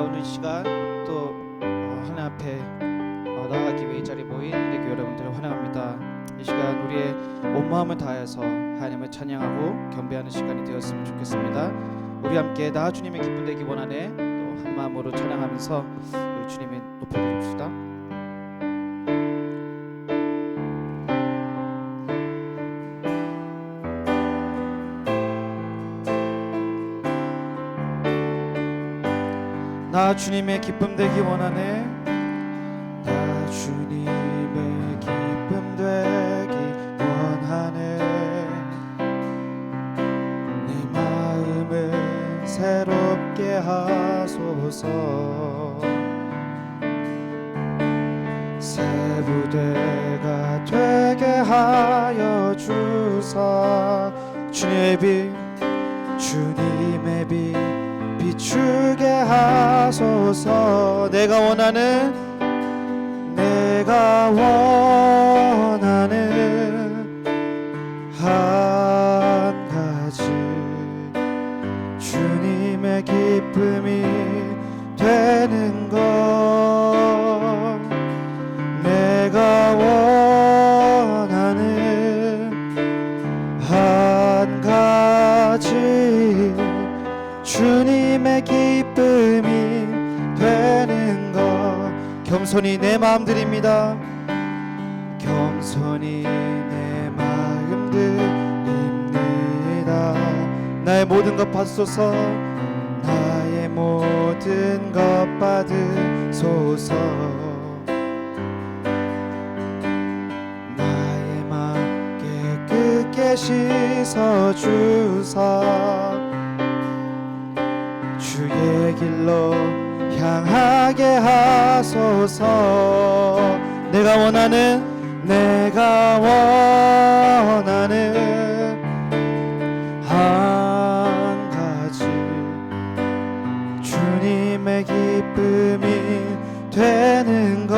오늘 이 시간 또 하나님 앞에 나아가기 위해 이 자리에 모인 우리 여러분들을 환영합니다. 이 시간 우리의 온 마음을 다해서 하나님을 찬양하고 경배하는 시간이 되었으면 좋겠습니다. 우리 함께 나 주님의 기쁨 되기 원하네 또 한 마음으로 찬양하면서 우리 주님을 높여드립시다. 나 주님의 기쁨 되기 원하네. 나 주님의 기쁨 되기 원하네. 내 마음을 새롭게 하소서. 새 부대가 되게 하여 주사. 주님의 빛 비추게 하소서. 내가 원하는 한 가지 주님의 기쁨이 되는 것. 내가 원하는 한 가지 주님의 기쁨이 되는 것. 겸손히 내 마음 드립니다. 겸손히 내 마음 드립니다. 나의 모든 것 받소서. 나의 모든 것 받으소서. 나의 마음 깨끗게 씻어주사. 주의 길로 향하게 하소서. 내가 원하는 한 가지 주님의 기쁨이 되는 것.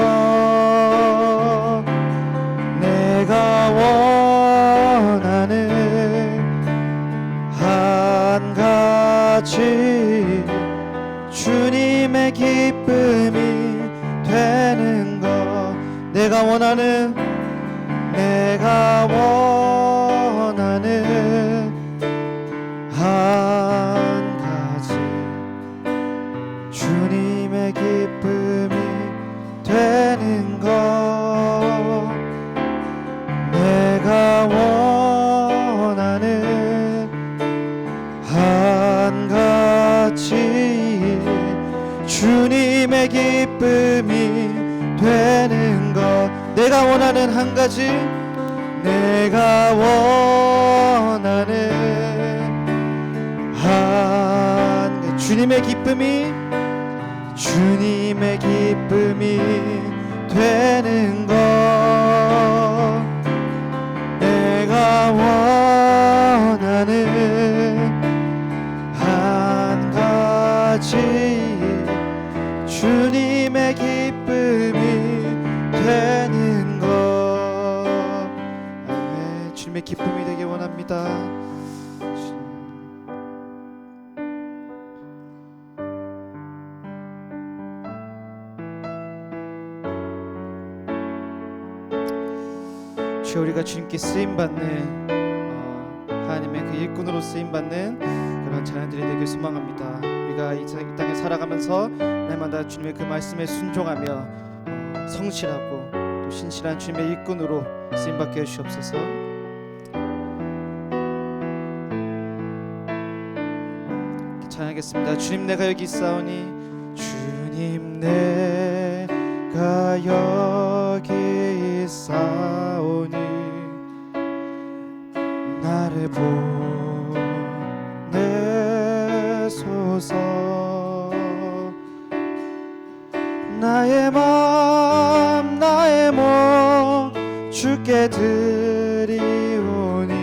내가 원하는 한 가지 주님의 기쁨이 되는 것. 내가 원하는 한 가지 주님의 기쁨이 되는 것. 내가 원하는 한 가지 주님의 기쁨이 되는 것. 내가 원하는 한 가지. 내가 원하는 한 가지 주님의 기쁨이 되는 것. 내가 원하는 한 가지 주님의 기쁨이 되는 것. 아멘. 주님의 기쁨이 되기 원합니다. 주여, 우리가 주님께 쓰임받는 하나님의 그 일꾼으로 쓰임받는 그런 자녀들이 되길 소망합니다. 우리가 이 땅에 살아가면서 날마다 주님의 그 말씀에 순종하며 성실하고 또 신실한 주님의 일꾼으로 쓰임받게 해주시옵소서. 찬양하겠습니다. 주님 내가 여기 있사오니. 주님 내가 여기 있사오니. 나를 보내소서. 나의 맘 나의 몸 주께 드리오니.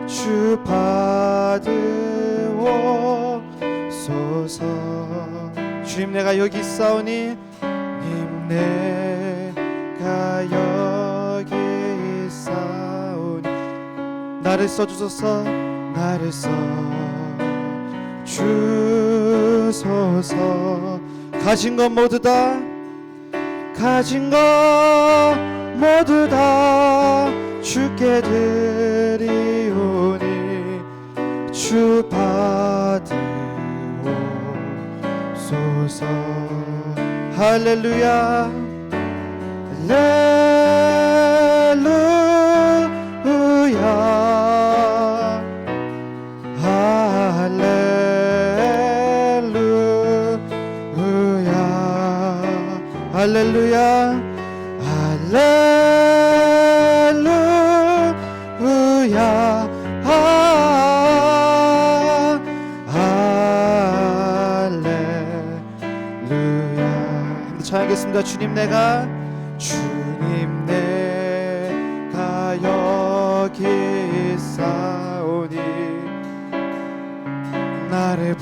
주 받으옵소서. 주님 내가 여기 있사오니. 님 내가 여기 있사오니. 나를 써주소서. 나를 써주소서. 주소서. 가진 것 모두 다, 가진 것 모두 다 주께 드리오니 주 받으옵소서. 할렐루야 할렐루야 할렐루야 할렐루야 할렐루야 할렐루야. 찬양하겠습니다. 주님 내가 여기 있사오니 나를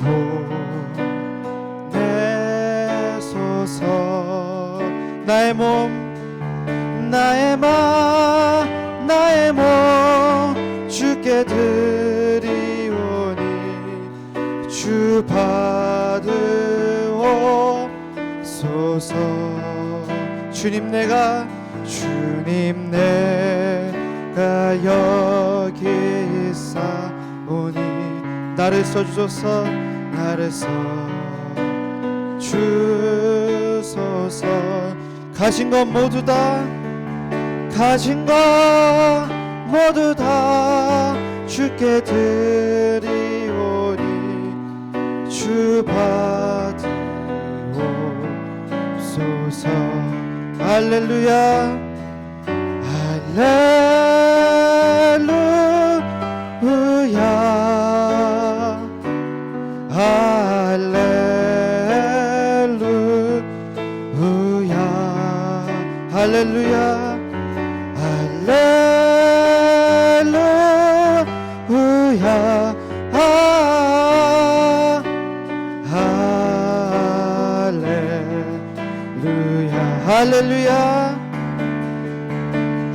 보내소서. 나의 몸 나의 맘 나의 몸 주께 드리오니 주 받으옵소서. 주님 내가 여기 있사오니 나를 써주소서. 나를 써주소서. 가진 것 모두 다, 가진 것 모두 다 주께 드리오니 주 받으옵소서. 할렐루야 할렐루야 할렐루야 할렐루야 할렐루야 할렐루야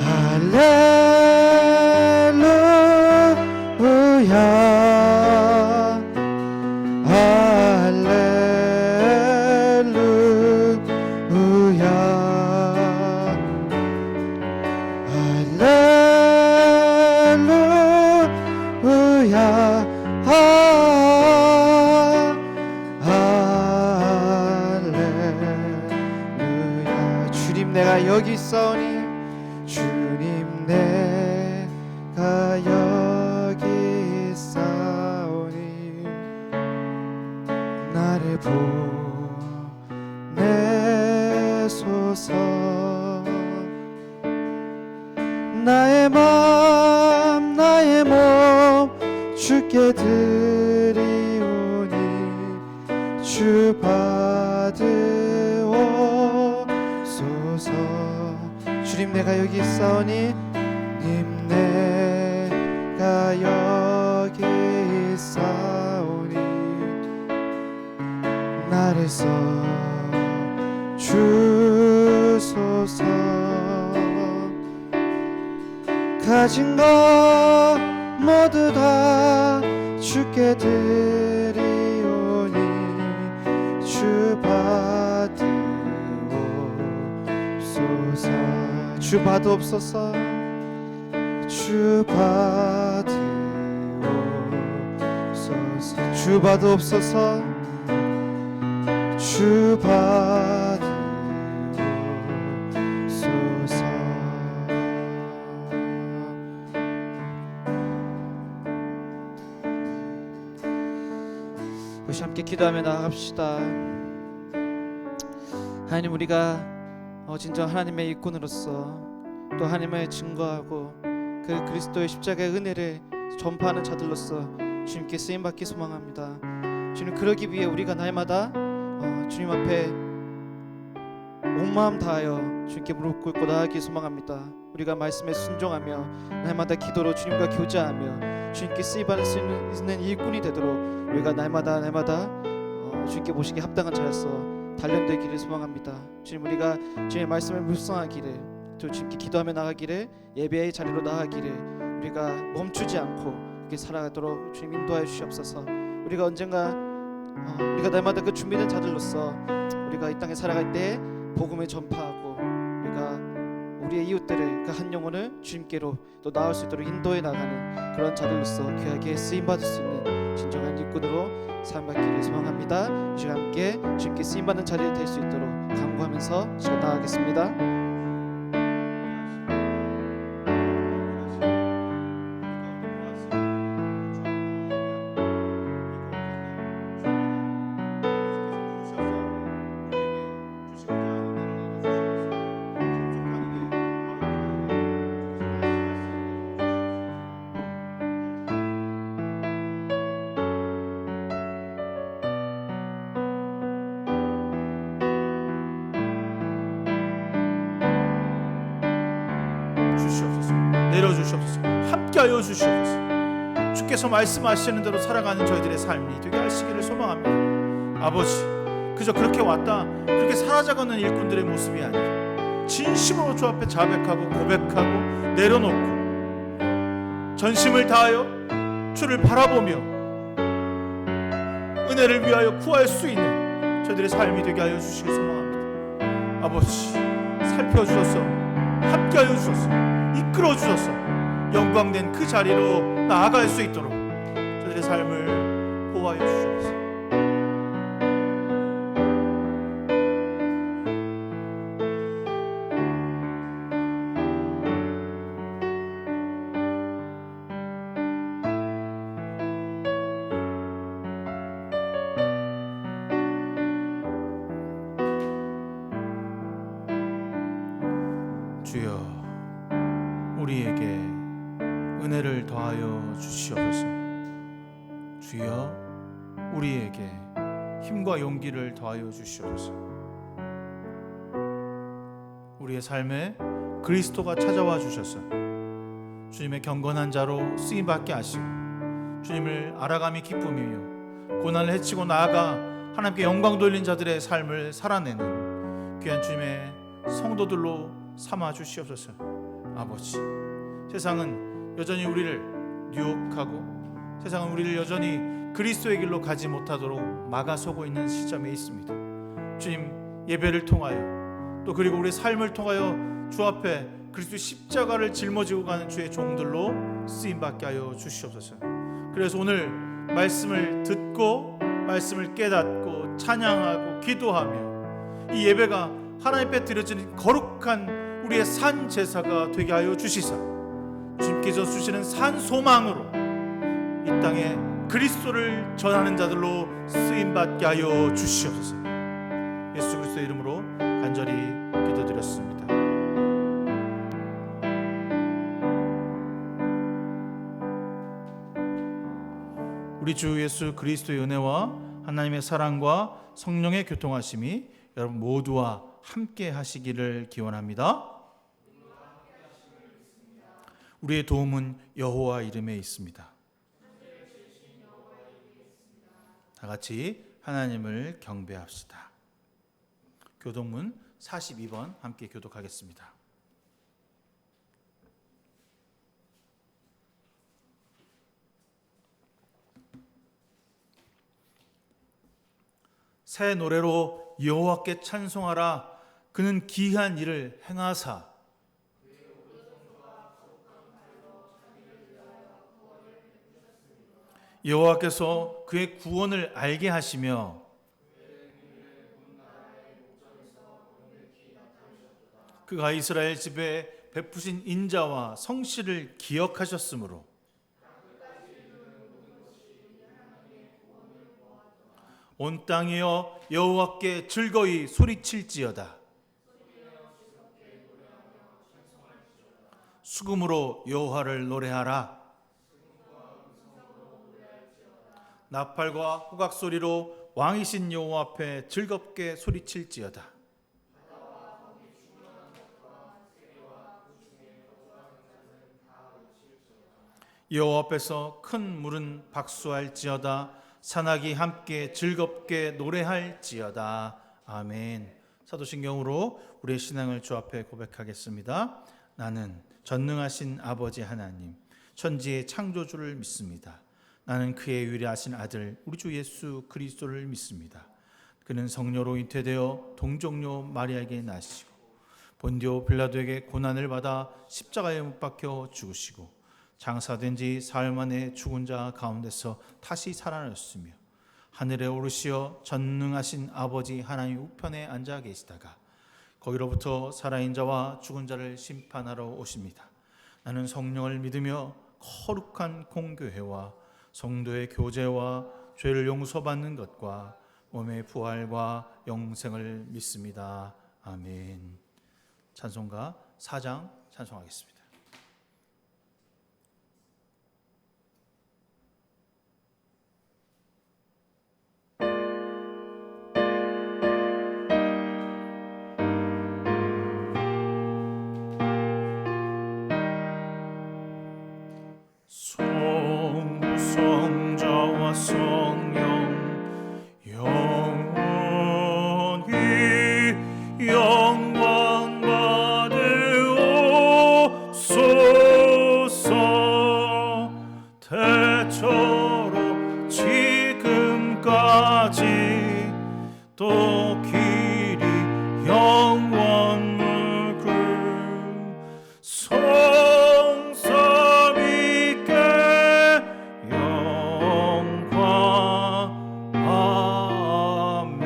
할렐루야 주님 내가 여기 있사오니 주님 내가 여기 있사오니 나를 보내소서. 나의 맘 나의 몸 주께 드리오니 주 받으옵소서. 주님 내가 여기 있사오니 님 내가 여기 있사오니 나를 써주소서. 가진 것 모두 다 주께 드리오니 주 받으옵소서. 주 받으옵소서. 주 받으옵소서. 주 받으옵소서. 주 받으옵소서. 우리 함께 기도하며 나아갑시다. 하나님, 우리가 진정 하나님의 일꾼으로서 또 하나님의 증거하고 그 그리스도의 십자가의 은혜를 전파하는 자들로서 주님께 쓰임받기 소망합니다. 주님, 그러기 위해 우리가 날마다 주님 앞에 온 마음 다하여 주님께 무릎 꿇고 나아가기 소망합니다. 우리가 말씀에 순종하며 날마다 기도로 주님과 교제하며 주님께 쓰임받을 수 있는 일꾼이 되도록 우리가 날마다 주님께 모시기 합당한 자로서 단련되기를 소망합니다. 주님, 우리가 주님의 말씀을 묵상하기를, 또 주님께 기도하며 나가기를, 예배의 자리로 나가기를 우리가 멈추지 않고 이렇게 살아가도록 주님 인도하여 주시옵소서. 우리가 언젠가 우리가 날마다 그 준비된 자들로서 우리가 이 땅에 살아갈 때 복음을 전파하고 우리가 우리의 이웃들을 그 한 영혼을 주님께로 또 나올 수 있도록 인도해 나가는 그런 자들로서 귀하게 쓰임 받을 수 있는 진정한 일꾼으로 삶 받기를 소망합니다. 이 시간 함께 주님께 쓰임 받는 자리에 될 수 있도록 간구하면서 시간 나가겠습니다. 주시옵소서. 내려주시옵소서. 함께하여 주시옵소서. 주께서 말씀하시는 대로 살아가는 저희들의 삶이 되게 하시기를 소망합니다. 아버지, 그저 그렇게 왔다 그렇게 사라져가는 일꾼들의 모습이 아니라 진심으로 주 앞에 자백하고 고백하고 내려놓고 전심을 다하여 주를 바라보며 은혜를 위하여 구할 수 있는 저희들의 삶이 되게 하여 주시길 소망합니다. 아버지, 살펴주셔서 함께하여 주셔서 이끌어 주셔서 영광된 그 자리로 나아갈 수 있도록 저희들의 삶을 보호하여 주시옵소서. 주여, 우리에게 은혜를 더하여 주시옵소서. 주여, 우리에게 힘과 용기를 더하여 주시옵소서. 우리의 삶에 그리스도가 찾아와 주셔서 주님의 경건한 자로 쓰임받게 하시고 주님을 알아감이 기쁨이며 고난을 헤치고 나아가 하나님께 영광 돌린 자들의 삶을 살아내는 귀한 주님의 성도들로 삼아 주시옵소서. 아버지, 세상은 여전히 우리를 유혹하고 세상은 우리를 여전히 그리스도의 길로 가지 못하도록 막아서고 있는 시점에 있습니다. 주님, 예배를 통하여 또 그리고 우리 삶을 통하여 주 앞에 그리스도 십자가를 짊어지고 가는 주의 종들로 쓰임받게 하여 주시옵소서. 그래서 오늘 말씀을 듣고 말씀을 깨닫고 찬양하고 기도하며 이 예배가 하나님 앞에 드려지는 거룩한 우리의 산 제사가 되게 하여 주시사 주님께서 주시는 산 소망으로 이 땅에 그리스도를 전하는 자들로 쓰임받게 하여 주시옵소서. 예수 그리스도의 이름으로 간절히 기도드렸습니다. 우리 주 예수 그리스도의 은혜와 하나님의 사랑과 성령의 교통하심이 여러분 모두와 함께 하시기를 기원합니다. 우리의 도움은 여호와 이름에 있습니다. 다 같이 하나님을 경배합시다. 교독문 42번 함께 교독하겠습니다. 새 노래로 여호와께 찬송하라. 그는 기이한 일을 행하사 여호와께서 그의 구원을 알게 하시며 그가 이스라엘 집에 베푸신 인자와 성실을 기억하셨으므로 온 땅이여 여호와께 즐거이 소리칠지어다. 수금으로 여호와를 노래하라. 나팔과 호각 소리로 왕이신 여호와 앞에 즐겁게 소리칠지어다. 여호와 앞에서 큰 물은 박수할지어다. 산악이 함께 즐겁게 노래할지어다. 아멘. 사도신경으로 우리의 신앙을 주 앞에 고백하겠습니다. 나는 전능하신 아버지 하나님, 천지의 창조주를 믿습니다. 나는 그의 유일하신 아들 우리 주 예수 그리스도를 믿습니다. 그는 성령으로 잉태되어 동정녀 마리아에게 나시고 본디오 빌라도에게 고난을 받아 십자가에 못 박혀 죽으시고 장사된 지 사흘 만에 죽은 자 가운데서 다시 살아나셨으며 하늘에 오르시어 전능하신 아버지 하나님 우편에 앉아 계시다가 거기로부터 살아있는 자와 죽은 자를 심판하러 오십니다. 나는 성령을 믿으며 거룩한 공교회와 성도의 교제와 죄를 용서받는 것과 몸의 부활과 영생을 믿습니다. 아멘. 찬송가 4장 찬송하겠습니다. 성부 성자와 성령 영원히 영광 받으옵소서. 대처로 지금까지 또 길이 영원 물그 성삼위께 영광. 아멘.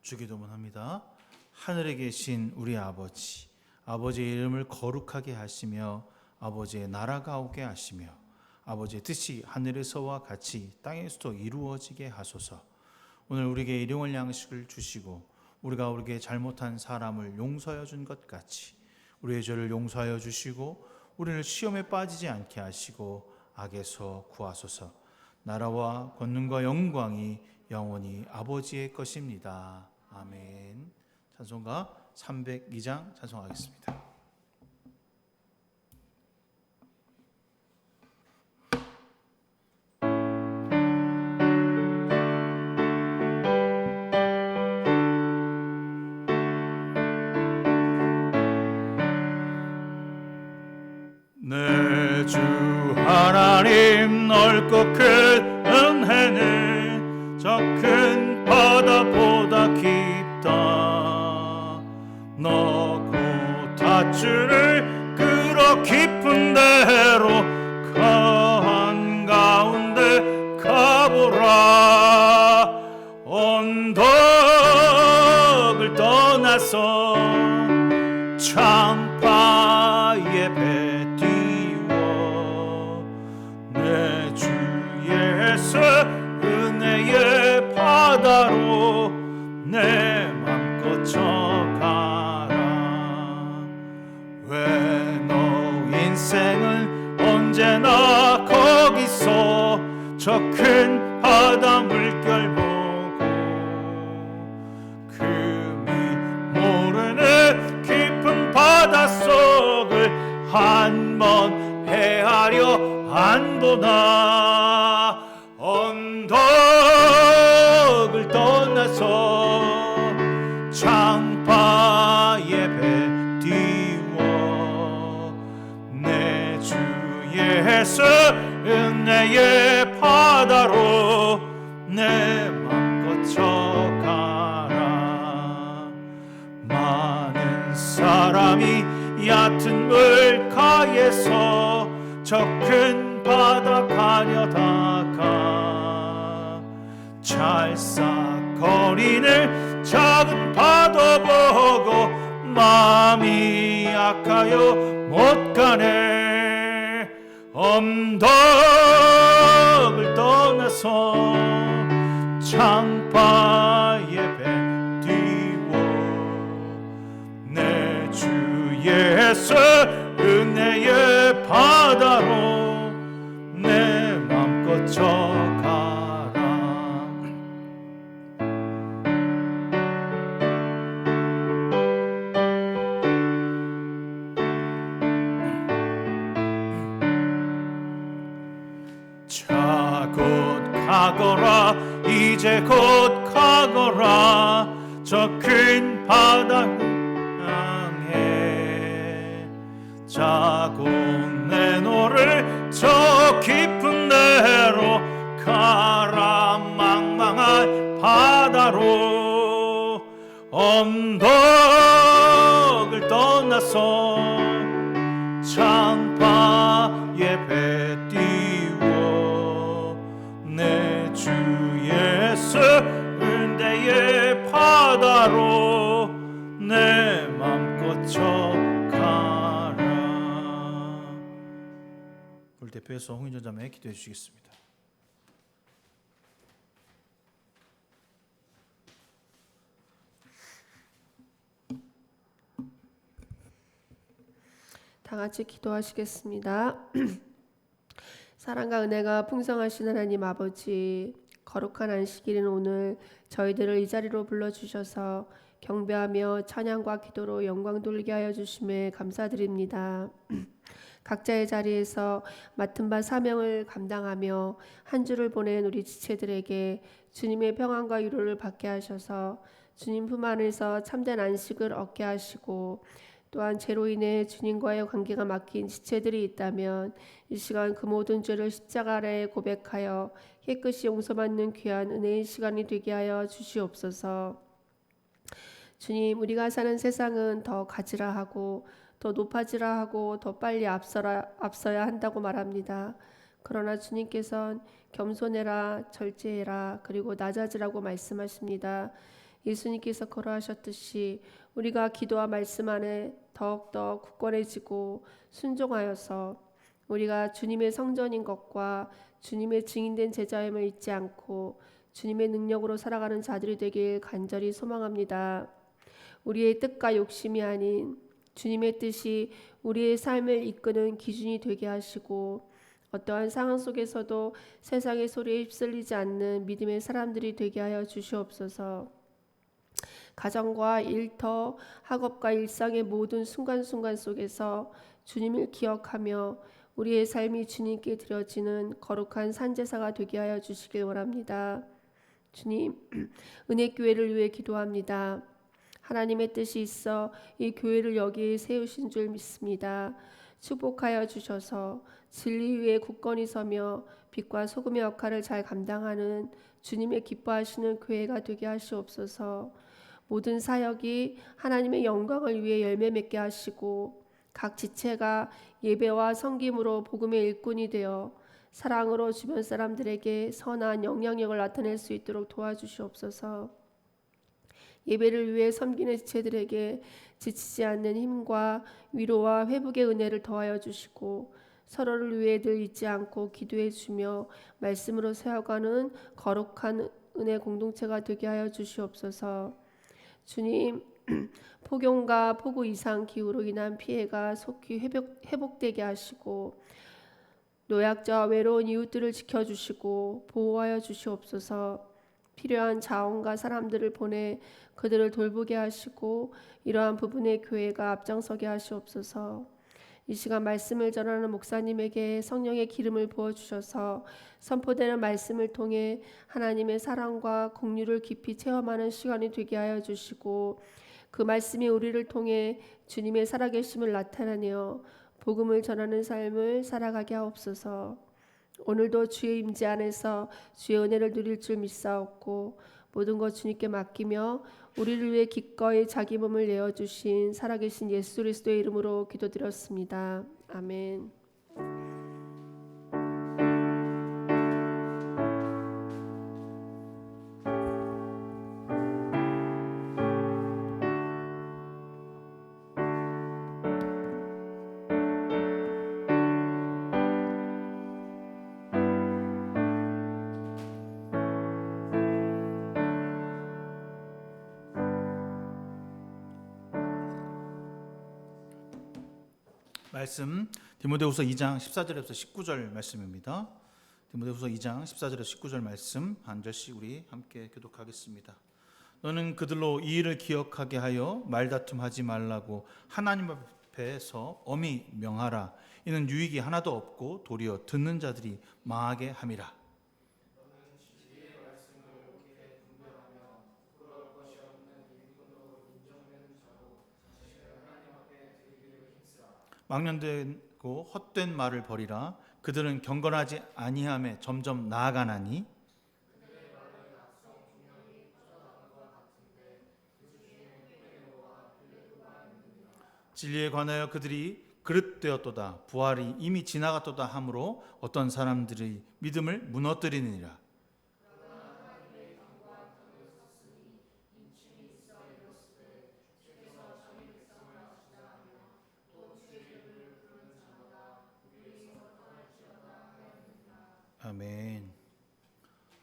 주기도문합니다. 하늘에 계신 우리 아버지, 아버지의 이름을 거룩하게 하시며 아버지의 나라가 오게 하시며 아버지의 뜻이 하늘에서와 같이 땅에서도 이루어지게 하소서. 오늘 우리에게 일용할 양식을 주시고 우리가 우리에게 잘못한 사람을 용서하여 준 것 같이 우리의 죄를 용서하여 주시고 우리를 시험에 빠지지 않게 하시고 악에서 구하소서. 나라와 권능과 영광이 영원히 아버지의 것입니다. 아멘. 찬송가 302장 찬송하겠습니다. 내 주 하나님 넓고 큰 은혜는 저 큰 바다보다 깊다. 너고 닷줄을 끌어 깊은 데로 그 한가운데 가보라. 언덕을 떠나서 창파의 배 내 주 예수 은혜의 바다로 내 맘껏 쳐가라. 왜 너 인생은 언제나 거기서 저 큰 바다 물결 보고 금이 모르는 깊은 바닷속을 한 번 헤아려 안 보나. 언덕을 떠나서 창파의 배 띄워 내 주 예수 은혜의 바다로 내 맘껏 쳐가라. 많은 사람이 얕은 물가에서 저 큰 바다 가려다가 찰싹거리는 작은 파도 보고 마음이 약하여 못 가네. 언덕을 떠나서 창파의 배 띄워 예수 은혜의 바다로 내 맘껏 져가라. 자 곧 가거라 이제 곧 가거라 저 큰 바다 향해. 자 곧 내 너를 저 깊은 데로 가라. 망망한 바다로 언덕을 떠나서 창파에 배 띄워 내 주 예수 은혜의 바다로 내 맘껏 져가라. 우리 대표해서 홍인전 자매 기도해 주시겠습니다. 다 같이 기도하시겠습니다. 사랑과 은혜가 풍성하신 하나님 아버지, 거룩한 안식일인 오늘 저희들을 이 자리로 불러주셔서 경배하며 찬양과 기도로 영광 돌리게 하여 주심에 감사드립니다. 각자의 자리에서 맡은 바 사명을 감당하며 한 주를 보낸 우리 지체들에게 주님의 평안과 위로를 받게 하셔서 주님 품 안에서 참된 안식을 얻게 하시고, 또한 죄로 인해 주님과의 관계가 막힌 지체들이 있다면 이 시간 그 모든 죄를 십자가 아래에 고백하여 깨끗이 용서받는 귀한 은혜의 시간이 되게 하여 주시옵소서. 주님, 우리가 사는 세상은 더 가지라 하고 더 높아지라 하고 더 빨리 앞서야 한다고 말합니다. 그러나 주님께서는 겸손해라, 절제해라, 그리고 낮아지라고 말씀하십니다. 예수님께서 걸어하셨듯이 우리가 기도와 말씀 안에 더욱더 굳건해지고 순종하여서 우리가 주님의 성전인 것과 주님의 증인된 제자임을 잊지 않고 주님의 능력으로 살아가는 자들이 되길 간절히 소망합니다. 우리의 뜻과 욕심이 아닌 주님의 뜻이 우리의 삶을 이끄는 기준이 되게 하시고, 어떠한 상황 속에서도 세상의 소리에 휩쓸리지 않는 믿음의 사람들이 되게 하여 주시옵소서. 가정과 일터, 학업과 일상의 모든 순간순간 속에서 주님을 기억하며 우리의 삶이 주님께 드려지는 거룩한 산제사가 되게 하여 주시길 원합니다. 주님, 은혜교회를 위해 기도합니다. 하나님의 뜻이 있어 이 교회를 여기에 세우신 줄 믿습니다. 축복하여 주셔서 진리 위에 굳건히 서며 빛과 소금의 역할을 잘 감당하는 주님의 기뻐하시는 교회가 되게 하시옵소서. 모든 사역이 하나님의 영광을 위해 열매 맺게 하시고 각 지체가 예배와 섬김으로 복음의 일꾼이 되어 사랑으로 주변 사람들에게 선한 영향력을 나타낼 수 있도록 도와주시옵소서. 예배를 위해 섬기는 지체들에게 지치지 않는 힘과 위로와 회복의 은혜를 더하여 주시고 서로를 위해 늘 잊지 않고 기도해 주며 말씀으로 세워가는 거룩한 은혜 공동체가 되게 하여 주시옵소서. 주님, 폭염과 폭우 이상 기후로 인한 피해가 속히 회복되게 하시고 노약자와 외로운 이웃들을 지켜주시고 보호하여 주시옵소서. 필요한 자원과 사람들을 보내 그들을 돌보게 하시고 이러한 부분의 교회가 앞장서게 하시옵소서. 이 시간 말씀을 전하는 목사님에게 성령의 기름을 부어주셔서 선포되는 말씀을 통해 하나님의 사랑과 긍휼을 깊이 체험하는 시간이 되게 하여 주시고 그 말씀이 우리를 통해 주님의 살아계심을 나타내며 복음을 전하는 삶을 살아가게 하옵소서. 오늘도 주의 임재 안에서 주의 은혜를 누릴 줄 믿사옵고 모든 것 주님께 맡기며 우리를 위해 기꺼이 자기 몸을 내어주신 살아계신 예수 그리스도의 이름으로 기도드렸습니다. 아멘. 말씀 디모데후서 2장 14절에서 19절 말씀입니다. 디모데후서 2장 14절에서 19절 말씀 한 절씩 우리 함께 교독하겠습니다. 너는 그들로 이 일을 기억하게 하여 말다툼하지 말라고 하나님 앞에서 엄히 명하라. 이는 유익이 하나도 없고 도리어 듣는 자들이 망하게 함이라. 망령되고 헛된 말을 버리라. 그들은 경건하지 아니함에 점점 나아가나니 진리에 관하여 그들이 그릇되었도다. 부활이 이미 지나갔도다 하므로 어떤 사람들의 믿음을 무너뜨리느니라. 아멘.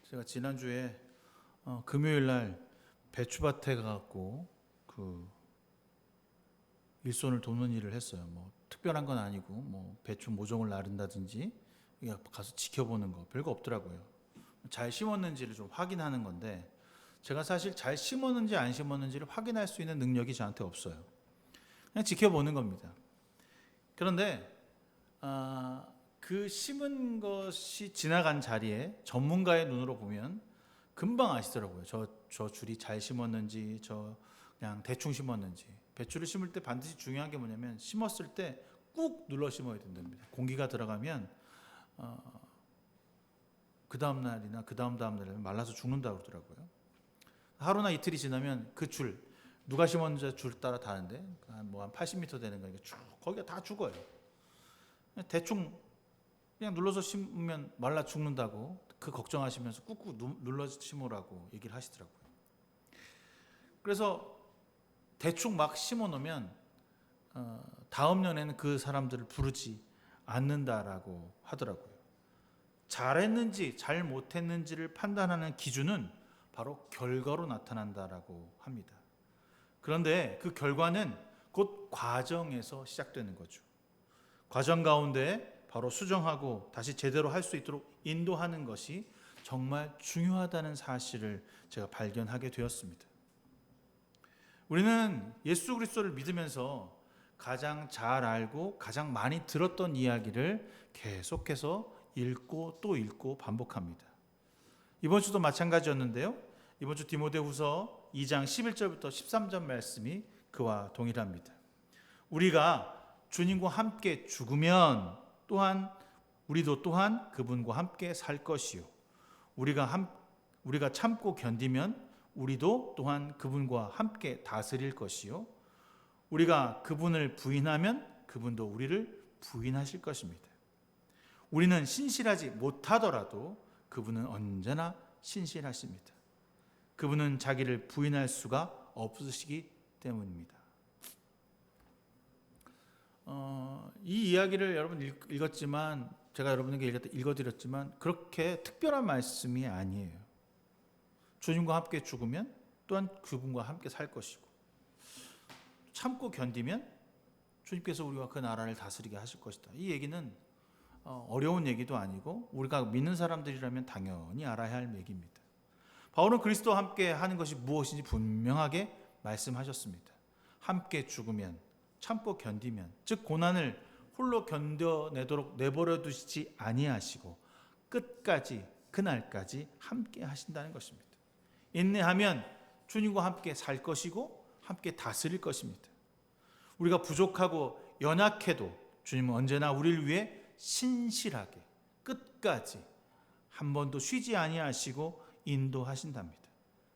제가 지난주에 금요일 날 배추밭에 가갖고 그 일손을 돕는 일을 했어요. 뭐 특별한 건 아니고 뭐 배추 모종을 나른다든지 가서 지켜보는 거 별거 없더라고요. 잘 심었는지를 좀 확인하는 건데 제가 사실 잘 심었는지 안 심었는지를 확인할 수 있는 능력이 저한테 없어요. 그냥 지켜보는 겁니다. 그런데 그 심은 것이 지나간 자리에 전문가의 눈으로 보면 금방 아시더라고요. 저 줄이 잘 심었는지 저 그냥 대충 심었는지. 배추를 심을 때 반드시 중요한 게 뭐냐면 심었을 때 꾹 눌러 심어야 된답니다. 공기가 들어가면 그 다음 날이나 그 다음 날에 말라서 죽는다고 그러더라고요. 하루나 이틀이 지나면 그 줄 누가 심었는지 줄 따라 다른데 한 80m 되는 거니까 쭉 거기가 다 죽어요. 대충 그냥 눌러서 심으면 말라 죽는다고 그 걱정하시면서 꾹꾹 눌러 심으라고 얘기를 하시더라고요. 그래서 대충 막 심어 놓으면 다음 년에는 그 사람들을 부르지 않는다라고 하더라고요. 잘했는지 잘 못했는지를 판단하는 기준은 바로 결과로 나타난다라고 합니다. 그런데 그 결과는 곧 과정에서 시작되는 거죠. 과정 가운데 바로 수정하고 다시 제대로 할 수 있도록 인도하는 것이 정말 중요하다는 사실을 제가 발견하게 되었습니다. 우리는 예수 그리스도를 믿으면서 가장 잘 알고 가장 많이 들었던 이야기를 계속해서 읽고 또 읽고 반복합니다. 이번 주도 마찬가지였는데요. 이번 주 디모데후서 2장 11절부터 13절 말씀이 그와 동일합니다. 우리가 주님과 함께 죽으면 또한 우리도 또한 그분과 함께 살 것이요. 우리가 참고 견디면 우리도 또한 그분과 함께 다스릴 것이요. 우리가 그분을 부인하면 그분도 우리를 부인하실 것입니다. 우리는 신실하지 못하더라도 그분은 언제나 신실하십니다. 그분은 자기를 부인할 수가 없으시기 때문입니다. 이 이야기를 여러분 읽었지만 제가 여러분에게 읽어드렸지만 그렇게 특별한 말씀이 아니에요. 주님과 함께 죽으면 또한 그분과 함께 살 것이고 참고 견디면 주님께서 우리와 그 나라를 다스리게 하실 것이다. 이 얘기는 어려운 얘기도 아니고 우리가 믿는 사람들이라면 당연히 알아야 할 얘기입니다. 바울은 그리스도와 함께 하는 것이 무엇인지 분명하게 말씀하셨습니다. 함께 죽으면 참고 견디면 즉 고난을 홀로 견뎌내도록 내버려 두시지 아니하시고 끝까지 그날까지 함께 하신다는 것입니다. 인내하면 주님과 함께 살 것이고 함께 다스릴 것입니다. 우리가 부족하고 연약해도 주님은 언제나 우리를 위해 신실하게 끝까지 한 번도 쉬지 아니하시고 인도하신답니다.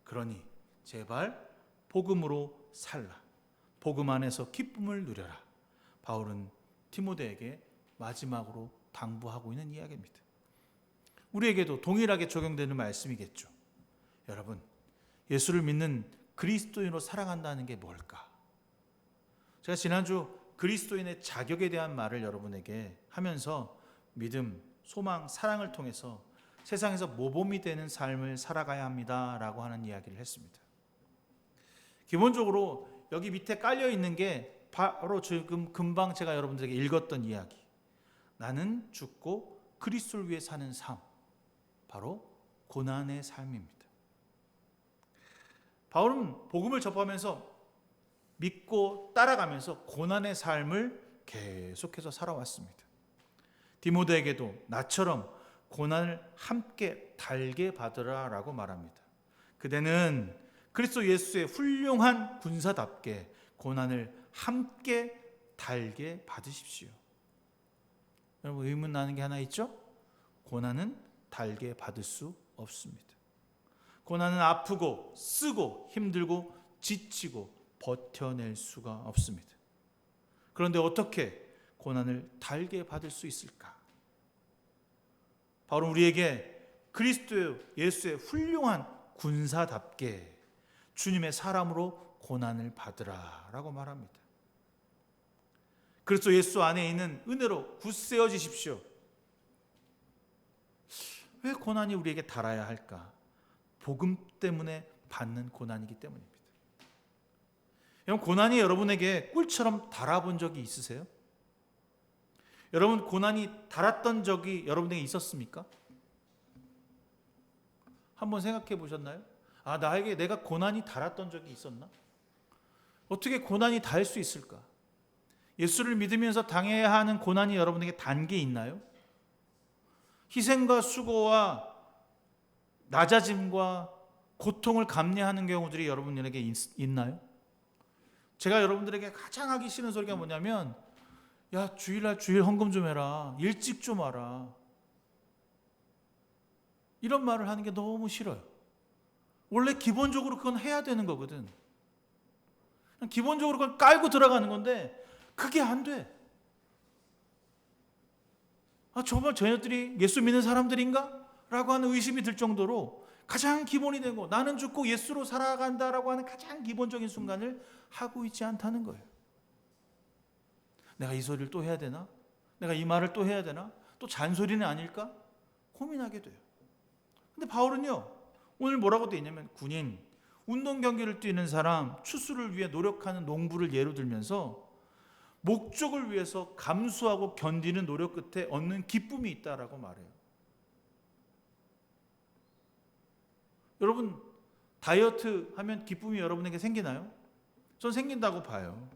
그러니 제발 복음으로 살라. 복음 안에서 기쁨을 누려라. 바울은 디모데에게 마지막으로 당부하고 있는 이야기입니다. 우리에게도 동일하게 적용되는 말씀이겠죠. 여러분, 예수를 믿는 그리스도인으로 살아간다는 게 뭘까? 제가 지난주 그리스도인의 자격에 대한 말을 여러분에게 하면서 믿음, 소망, 사랑을 통해서 세상에서 모범이 되는 삶을 살아가야 합니다라고 하는 이야기를 했습니다. 기본적으로 여기 밑에 깔려 있는 게 바로 지금 금방 제가 여러분들에게 읽었던 이야기, 나는 죽고 그리스도를 위해 사는 삶, 바로 고난의 삶입니다. 바울은 복음을 접하면서 믿고 따라가면서 고난의 삶을 계속해서 살아왔습니다. 디모데에게도 나처럼 고난을 함께 달게 받으라라고 말합니다. 그대는 그리스도 예수의 훌륭한 군사답게 고난을 함께 달게 받으십시오. 여러분, 의문 나는 게 하나 있죠? 고난은 달게 받을 수 없습니다. 고난은 아프고 쓰고 힘들고 지치고 버텨낼 수가 없습니다. 그런데 어떻게 고난을 달게 받을 수 있을까? 바로 우리에게 그리스도 예수의 훌륭한 군사답게 주님의 사람으로 고난을 받으라라고 말합니다. 그리스도 예수 안에 있는 은혜로 굳세어지십시오. 왜 고난이 우리에게 달아야 할까? 복음 때문에 받는 고난이기 때문입니다. 여러분, 고난이 여러분에게 꿀처럼 달아본 적이 있으세요? 여러분, 고난이 달았던 적이 여러분에게 있었습니까? 한번 생각해 보셨나요? 아, 나에게 내가 고난이 달았던 적이 있었나? 어떻게 고난이 닿을 수 있을까? 예수를 믿으면서 당해야 하는 고난이 여러분에게 단 게 있나요? 희생과 수고와 낮아짐과 고통을 감내하는 경우들이 여러분에게 있나요? 제가 여러분들에게 가장 하기 싫은 소리가 뭐냐면, 야, 주일날 주일 헌금 좀 해라, 일찍 좀 와라, 이런 말을 하는 게 너무 싫어요. 원래 기본적으로 그건 해야 되는 거거든. 기본적으로 그걸 깔고 들어가는 건데 그게 안 돼. 아, 정말 저희들이 예수 믿는 사람들인가? 라고 하는 의심이 들 정도로 가장 기본이 되고 나는 죽고 예수로 살아간다라고 하는 가장 기본적인 순간을 하고 있지 않다는 거예요. 내가 이 소리를 또 해야 되나? 내가 이 말을 또 해야 되나? 또 잔소리는 아닐까? 고민하게 돼요. 근데 바울은요, 오늘 뭐라고 되어 있냐면, 군인, 운동 경기를 뛰는 사람, 추수를 위해 노력하는 농부를 예로 들면서 목적을 위해서 감수하고 견디는 노력 끝에 얻는 기쁨이 있다라고 말해요. 여러분, 다이어트 하면 기쁨이 여러분에게 생기나요? 전 생긴다고 봐요.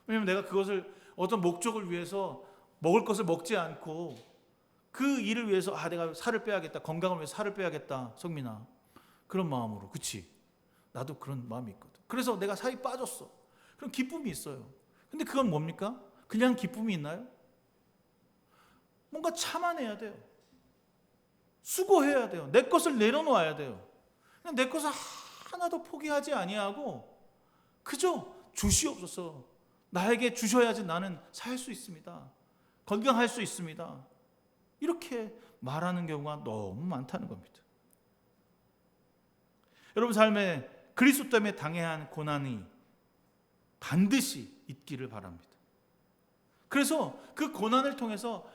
왜냐하면 내가 그것을 어떤 목적을 위해서 먹을 것을 먹지 않고 그 일을 위해서 내가 살을 빼야겠다, 건강을 위해서 살을 빼야겠다, 성민아, 그런 마음으로, 그치? 나도 그런 마음이 있거든. 그래서 내가 살이 빠졌어. 그럼 기쁨이 있어요. 근데 그건 뭡니까? 그냥 기쁨이 있나요? 뭔가 참아내야 돼요. 수고해야 돼요. 내 것을 내려놓아야 돼요. 그냥 내 것을 하나도 포기하지 아니하고 그저 주시옵소서, 나에게 주셔야지 나는 살 수 있습니다, 건강할 수 있습니다, 이렇게 말하는 경우가 너무 많다는 겁니다. 여러분 삶에 그리스도 때문에 당해야 한 고난이 반드시 있기를 바랍니다. 그래서 그 고난을 통해서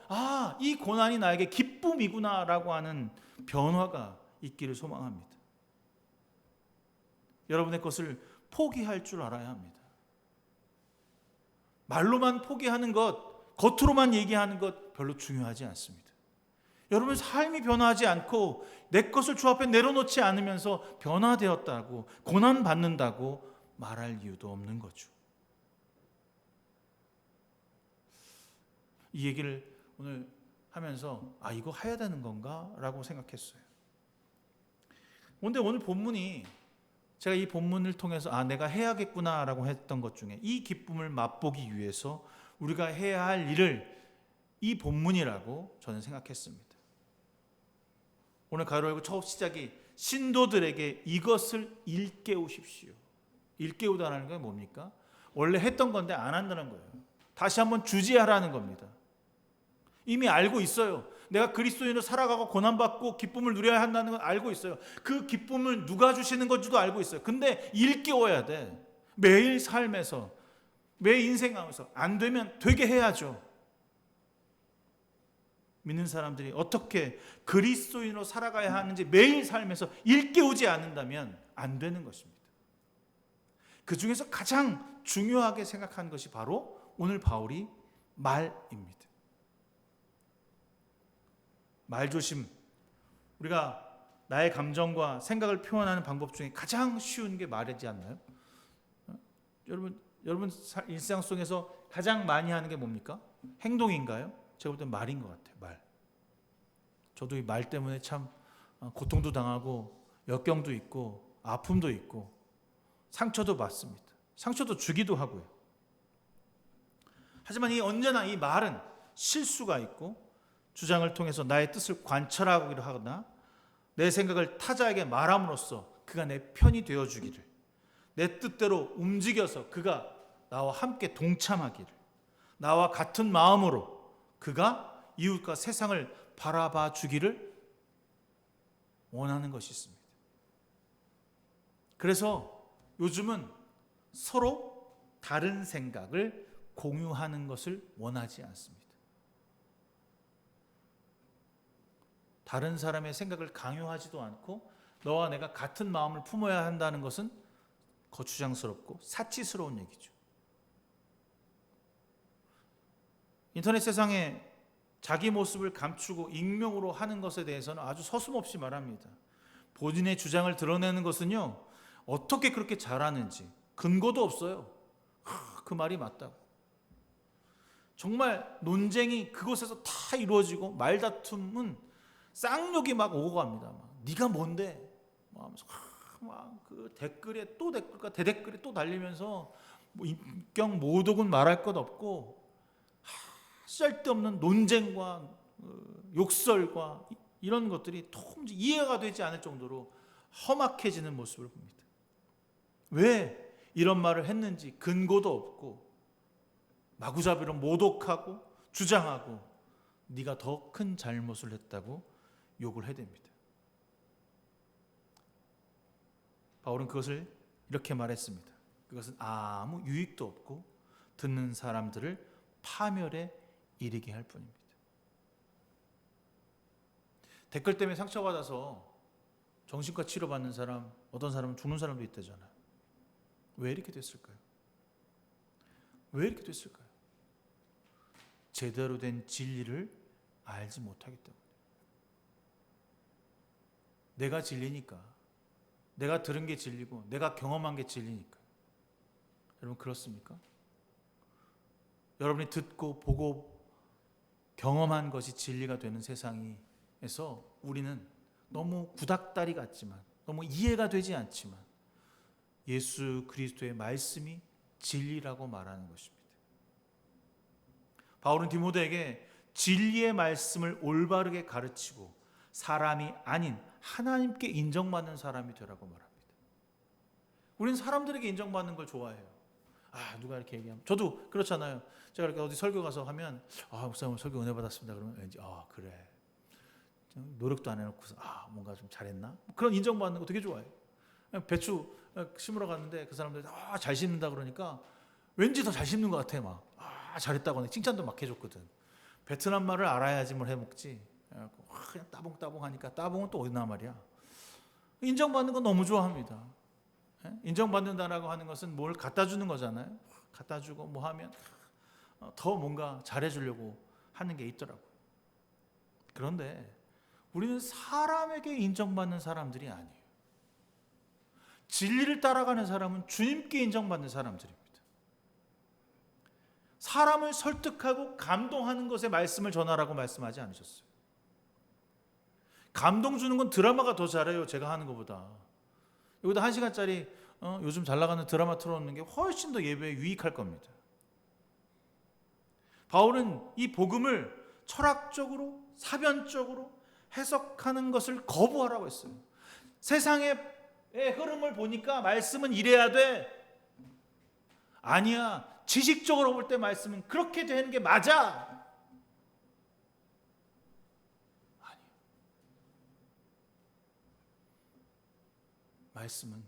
이 고난이 나에게 기쁨이구나라고 하는 변화가 있기를 소망합니다. 여러분의 것을 포기할 줄 알아야 합니다. 말로만 포기하는 것, 겉으로만 얘기하는 것 별로 중요하지 않습니다. 여러분 삶이 변화하지 않고 내 것을 주 앞에 내려놓지 않으면서 변화되었다고, 고난받는다고 말할 이유도 없는 거죠. 이 얘기를 오늘 하면서 이거 해야 되는 건가? 라고 생각했어요. 그런데 오늘 본문이, 제가 이 본문을 통해서 내가 해야겠구나 라고 했던 것 중에 이 기쁨을 맛보기 위해서 우리가 해야 할 일을 이 본문이라고 저는 생각했습니다. 오늘 가로 열고 첫 시작이 신도들에게 이것을 일깨우십시오. 일깨우다라는 건 뭡니까? 원래 했던 건데 안 한다는 거예요. 다시 한번 주지하라는 겁니다. 이미 알고 있어요. 내가 그리스도인으로 살아가고 고난받고 기쁨을 누려야 한다는 건 알고 있어요. 그 기쁨을 누가 주시는 건지도 알고 있어요. 근데 일깨워야 돼. 매일 삶에서, 매 인생 가운데서 안 되면 되게 해야죠. 믿는 사람들이 어떻게 그리스도인으로 살아가야 하는지 매일 삶에서 일깨우지 않는다면 안 되는 것입니다. 그 중에서 가장 중요하게 생각하는 것이 바로 오늘 바울이 말입니다. 말조심. 우리가 나의 감정과 생각을 표현하는 방법 중에 가장 쉬운 게 말이지 않나요? 여러분 일상 속에서 가장 많이 하는 게 뭡니까? 행동인가요? 제가 볼 땐 말인 것 같아요. 말. 저도 이 말 때문에 참 고통도 당하고 역경도 있고 아픔도 있고 상처도 받습니다. 상처도 주기도 하고요. 하지만 언제나 이 말은 실수가 있고 주장을 통해서 나의 뜻을 관철하기로 하거나 내 생각을 타자에게 말함으로써 그가 내 편이 되어주기를, 내 뜻대로 움직여서 그가 나와 함께 동참하기를, 나와 같은 마음으로 그가 이웃과 세상을 바라봐 주기를 원하는 것이 있습니다. 그래서 요즘은 서로 다른 생각을 공유하는 것을 원하지 않습니다. 다른 사람의 생각을 강요하지도 않고 너와 내가 같은 마음을 품어야 한다는 것은 거추장스럽고 사치스러운 얘기죠. 인터넷 세상에 자기 모습을 감추고 익명으로 하는 것에 대해서는 아주 서슴없이 말합니다. 본인의 주장을 드러내는 것은요, 어떻게 그렇게 잘하는지 근거도 없어요. 그 말이 맞다고. 정말 논쟁이 그곳에서 다 이루어지고 말다툼은 쌍욕이 막 오고 갑니다. 네가 뭔데? 하면서 그 댓글에 또 댓글과 대댓글이 또 달리면서 인격 모독은 말할 것 없고 쓸데없는 논쟁과 욕설과 이런 것들이 도무지 이해가 되지 않을 정도로 험악해지는 모습을 봅니다. 왜 이런 말을 했는지 근거도 없고 마구잡이로 모독하고 주장하고 네가 더 큰 잘못을 했다고 욕을 해댑니다. 바울은 그것을 이렇게 말했습니다. 그것은 아무 유익도 없고 듣는 사람들을 파멸에 이르게 할 뿐입니다. 댓글 때문에 상처받아서 정신과 치료받는 사람, 어떤 사람은 죽는 사람도 있다잖아요. 왜 이렇게 됐을까요? 왜 이렇게 됐을까요? 제대로 된 진리를 알지 못하기 때문에. 내가 진리니까, 내가 들은 게 진리고 내가 경험한 게 진리니까. 여러분 그렇습니까? 여러분이 듣고 보고 경험한 것이 진리가 되는 세상에서 우리는 너무 구닥다리 같지만, 너무 이해가 되지 않지만 예수 그리스도의 말씀이 진리라고 말하는 것입니다. 바울은 디모데에게 진리의 말씀을 올바르게 가르치고 사람이 아닌 하나님께 인정받는 사람이 되라고 말합니다. 우리는 사람들에게 인정받는 걸 좋아해요. 누가 이렇게 얘기하면 저도 그렇잖아요. 제가 이렇게 어디 설교 가서 하면 목사님 설교 은혜 받았습니다. 그러면 왠지 그래. 노력도 안 해놓고서 뭔가 좀 잘했나? 그런 인정받는 거 되게 좋아해요. 배추 심으러 갔는데 그 사람들이 잘 심는다 그러니까 왠지 더 잘 심는 것 같아. 막 잘했다고 칭찬도 막 해줬거든. 베트남 말을 알아야지 뭘 해먹지. 그냥 따봉따봉 하니까 따봉은 또 어디나 말이야. 인정받는 건 너무 좋아합니다. 인정받는다라고 하는 것은 뭘 갖다 주는 거잖아요. 갖다 주고 뭐 하면 더 뭔가 잘해주려고 하는 게 있더라고요. 그런데 우리는 사람에게 인정받는 사람들이 아니에요. 진리를 따라가는 사람은 주님께 인정받는 사람들입니다. 사람을 설득하고 감동하는 것에 말씀을 전하라고 말씀하지 않으셨어요. 감동 주는 건 드라마가 더 잘해요. 제가 하는 것보다. 여기다 1시간짜리 요즘 잘 나가는 드라마 틀어놓는 게 훨씬 더 예배에 유익할 겁니다. 바울은 이 복음을 철학적으로 사변적으로 해석하는 것을 거부하라고 했어요. 세상의 흐름을 보니까 말씀은 이래야 돼. 아니야. 지식적으로 볼 때 말씀은 그렇게 되는 게 맞아. 아니요. 말씀은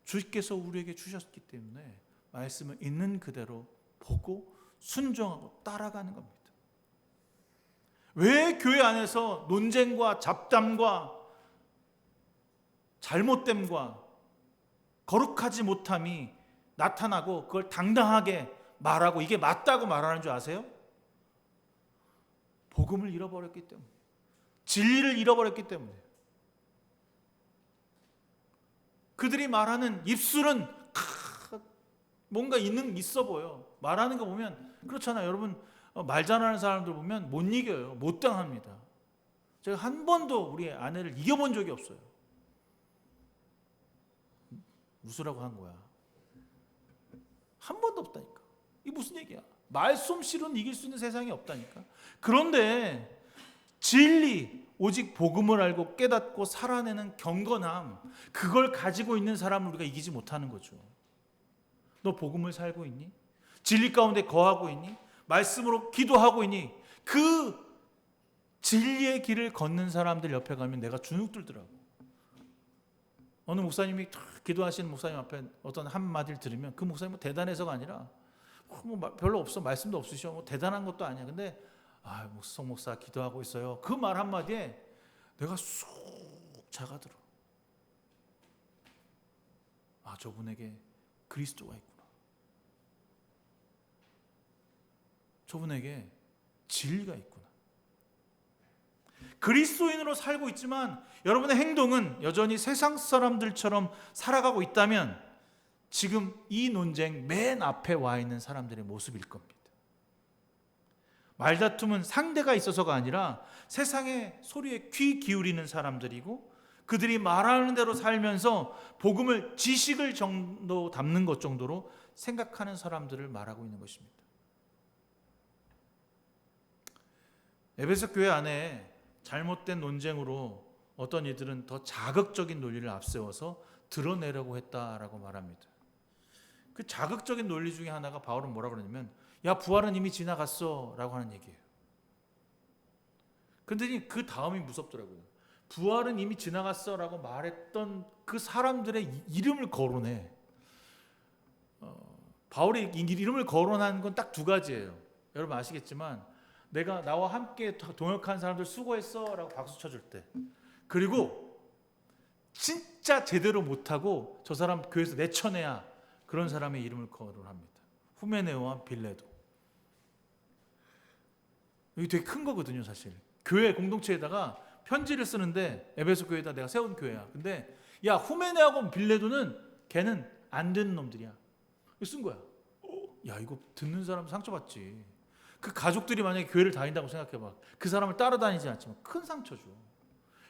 주께서 우리에게 주셨기 때문에 말씀을 있는 그대로 보고 순종하고 따라가는 겁니다. 왜 교회 안에서 논쟁과 잡담과 잘못됨과 거룩하지 못함이 나타나고 그걸 당당하게 말하고 이게 맞다고 말하는 줄 아세요? 복음을 잃어버렸기 때문에, 진리를 잃어버렸기 때문에. 그들이 말하는 입술은 뭔가 있어 보여. 말하는 거 보면 그렇잖아요. 여러분 말 잘하는 사람들 보면 못 이겨요. 못 당합니다. 제가 한 번도 우리 아내를 이겨본 적이 없어요. 웃으라고 한 거야. 한 번도 없다니까. 이게 무슨 얘기야? 말솜씨로는 이길 수 있는 세상이 없다니까. 그런데 진리, 오직 복음을 알고 깨닫고 살아내는 경건함, 그걸 가지고 있는 사람을 우리가 이기지 못하는 거죠. 너 복음을 살고 있니? 진리 가운데 거하고 있니? 말씀으로 기도하고 있니? 그 진리의 길을 걷는 사람들 옆에 가면 내가 주눅 들더라고. 어느 목사님이 기도하시는 목사님 앞에 어떤 한마디를 들으면 그 목사님은 대단해서가 아니라 뭐 별로 없어, 말씀도 없으셔, 뭐 대단한 것도 아니야. 근데 송 목사 기도하고 있어요. 그 말 한마디에 내가 쑥 작아들어. 저분에게 그리스도가 있구나. 저분에게 진리가 있구나. 그리스도인으로 살고 있지만 여러분의 행동은 여전히 세상 사람들처럼 살아가고 있다면 지금 이 논쟁 맨 앞에 와 있는 사람들의 모습일 겁니다. 말다툼은 상대가 있어서가 아니라 세상의 소리에 귀 기울이는 사람들이고, 그들이 말하는 대로 살면서 복음을 지식을 정도 담는 것 정도로 생각하는 사람들을 말하고 있는 것입니다. 에베소 교회 안에 잘못된 논쟁으로 어떤 이들은 더 자극적인 논리를 앞세워서 드러내려고 했다라고 말합니다. 그 자극적인 논리 중에 하나가 바울은 뭐라고 그러냐면, 야, 부활은 이미 지나갔어 라고 하는 얘기예요. 근데 그 다음이 무섭더라고요. 부활은 이미 지나갔어 라고 말했던 그 사람들의 이름을 거론해. 바울이 이름을 거론한 건 딱 두 가지예요. 여러분 아시겠지만, 내가 나와 함께 동역한 사람들 수고했어 라고 박수 쳐줄 때, 그리고 진짜 제대로 못하고 저 사람 교회에서 내쳐내야 그런 사람의 이름을 거론합니다. 후메네오와 빌레도. 이게 되게 큰 거거든요, 사실. 교회 공동체에다가 편지를 쓰는데, 에베소 교회에다 내가 세운 교회야. 근데 야, 후메네오하고 빌레도는 걔는 안 되는 놈들이야. 쓴 거야. 야, 이거 듣는 사람 상처받지. 그 가족들이 만약에 교회를 다닌다고 생각해봐. 그 사람을 따라다니지 않지만 큰 상처죠.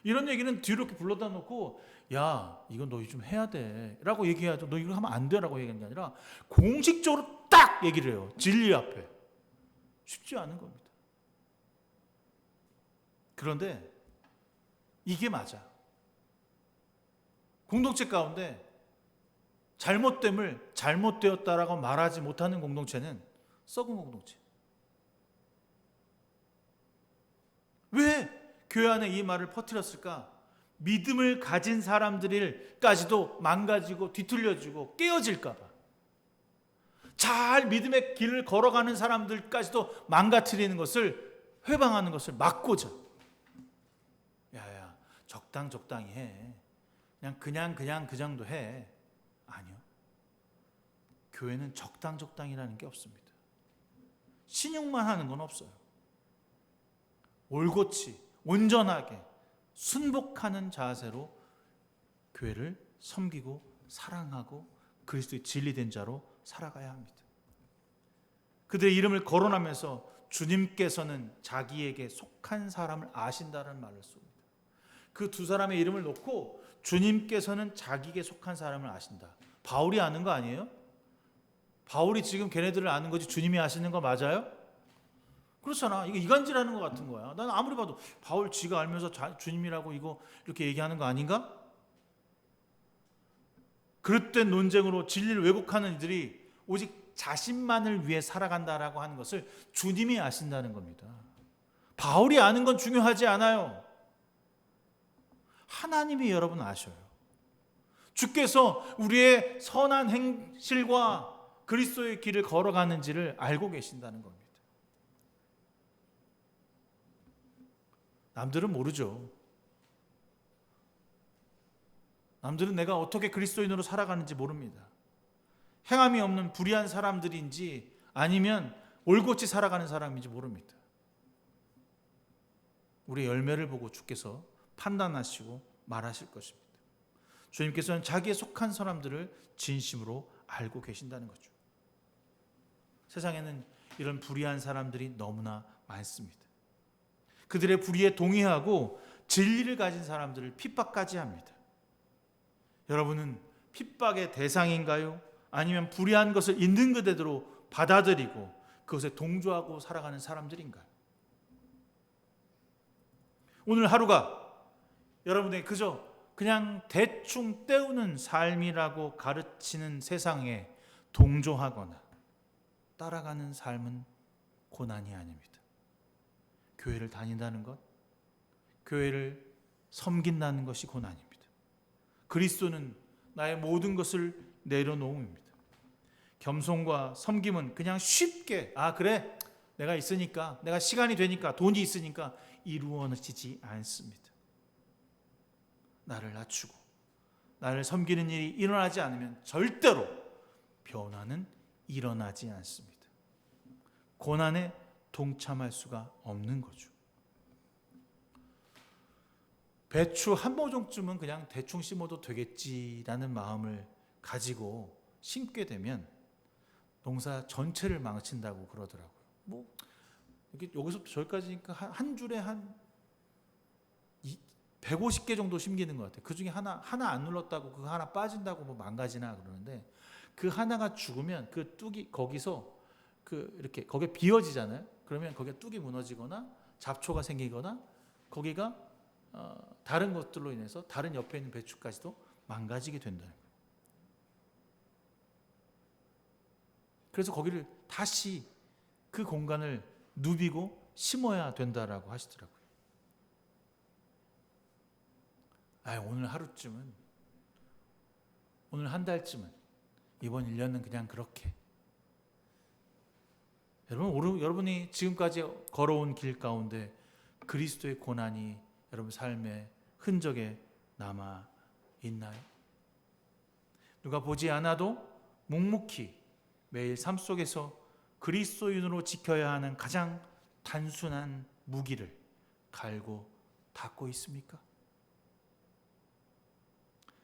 이런 얘기는 뒤로 이렇게 불러다 놓고, 야, 이건 너 좀 해야 돼 라고 얘기해야죠. 너 이거 하면 안 돼 라고 얘기하는 게 아니라 공식적으로 딱 얘기를 해요. 진리 앞에. 쉽지 않은 겁니다. 그런데 이게 맞아. 공동체 가운데 잘못됨을 잘못되었다라고 말하지 못하는 공동체는 썩은 공동체. 왜 교회 안에 이 말을 퍼뜨렸을까? 믿음을 가진 사람들일까지도 망가지고 뒤틀려지고 깨어질까 봐. 잘 믿음의 길을 걸어가는 사람들까지도 망가뜨리는 것을, 회방하는 것을 막고자. 야야, 적당히 해. 그냥 그 정도 해. 아니요. 교회는 적당이라는 게 없습니다. 신용만 하는 건 없어요. 올곧이, 온전하게, 순복하는 자세로 교회를 섬기고 사랑하고 그리스도의 진리된 자로 살아가야 합니다. 그들의 이름을 거론하면서 주님께서는 자기에게 속한 사람을 아신다는 말을 씁니다. 그 두 사람의 이름을 놓고 주님께서는 자기에게 속한 사람을 아신다. 바울이 아는 거 아니에요? 바울이 지금 걔네들을 아는 거지 주님이 아시는 거 맞아요? 그렇잖아. 이거 이간질하는 것 같은 거야. 나는 아무리 봐도 바울 지가 알면서 주님이라고 이거 이렇게 얘기하는 거 아닌가? 그릇된 논쟁으로 진리를 왜곡하는 이들이 오직 자신만을 위해 살아간다라고 하는 것을 주님이 아신다는 겁니다. 바울이 아는 건 중요하지 않아요. 하나님이 여러분 아셔요. 주께서 우리의 선한 행실과 그리스도의 길을 걸어가는지를 알고 계신다는 겁니다. 남들은 모르죠. 남들은 내가 어떻게 그리스도인으로 살아가는지 모릅니다. 행함이 없는 불의한 사람들인지 아니면 올곧이 살아가는 사람인지 모릅니다. 우리의 열매를 보고 주께서 판단하시고 말하실 것입니다. 주님께서는 자기에 속한 사람들을 진심으로 알고 계신다는 거죠. 세상에는 이런 불의한 사람들이 너무나 많습니다. 그들의 불의에 동의하고 진리를 가진 사람들을 핍박까지 합니다. 여러분은 핍박의 대상인가요? 아니면 불의한 것을 있는 그대로 받아들이고 그것에 동조하고 살아가는 사람들인가요? 오늘 하루가 여러분에게 그저 그냥 대충 때우는 삶이라고 가르치는 세상에 동조하거나 따라가는 삶은 고난이 아닙니다. 교회를 다닌다는 것, 교회를 섬긴다는 것이 고난입니다. 그리스도는 나의 모든 것을 내려놓음입니다. 겸손과 섬김은 그냥 쉽게 그래 내가 있으니까, 내가 시간이 되니까, 돈이 있으니까 이루어지지 않습니다. 나를 낮추고 나를 섬기는 일이 일어나지 않으면 절대로 변화는 일어나지 않습니다. 고난에 동참할 수가 없는 거죠. 배추 한 모종쯤은 그냥 대충 심어도 되겠지라는 마음을 가지고 심게 되면 농사 전체를 망친다고 그러더라고요. 여기서부터 저기까지니까 한 줄에 한 150개 정도 심기는 것 같아요. 그 중에 하나 안 눌렀다고 그 하나 빠진다고 뭐 망가지나 그러는데, 그 하나가 죽으면 그 뚝이 거기서 이렇게 거기에 비어지잖아요. 그러면 거기에 뚝이 무너지거나 잡초가 생기거나 거기가 다른 것들로 인해서 다른 옆에 있는 배추까지도 망가지게 된다는 거예요. 그래서 거기를 다시 그 공간을 누비고 심어야 된다라고 하시더라고요. 오늘 하루쯤은, 오늘 한 달쯤은, 이번 1년은 그냥 그렇게, 여러분이 지금까지 걸어온 길 가운데 그리스도의 고난이 여러분 삶의 흔적에 남아 있나요? 누가 보지 않아도 묵묵히 매일 삶 속에서 그리스도인으로 지켜야 하는 가장 단순한 무기를 갈고 닦고 있습니까?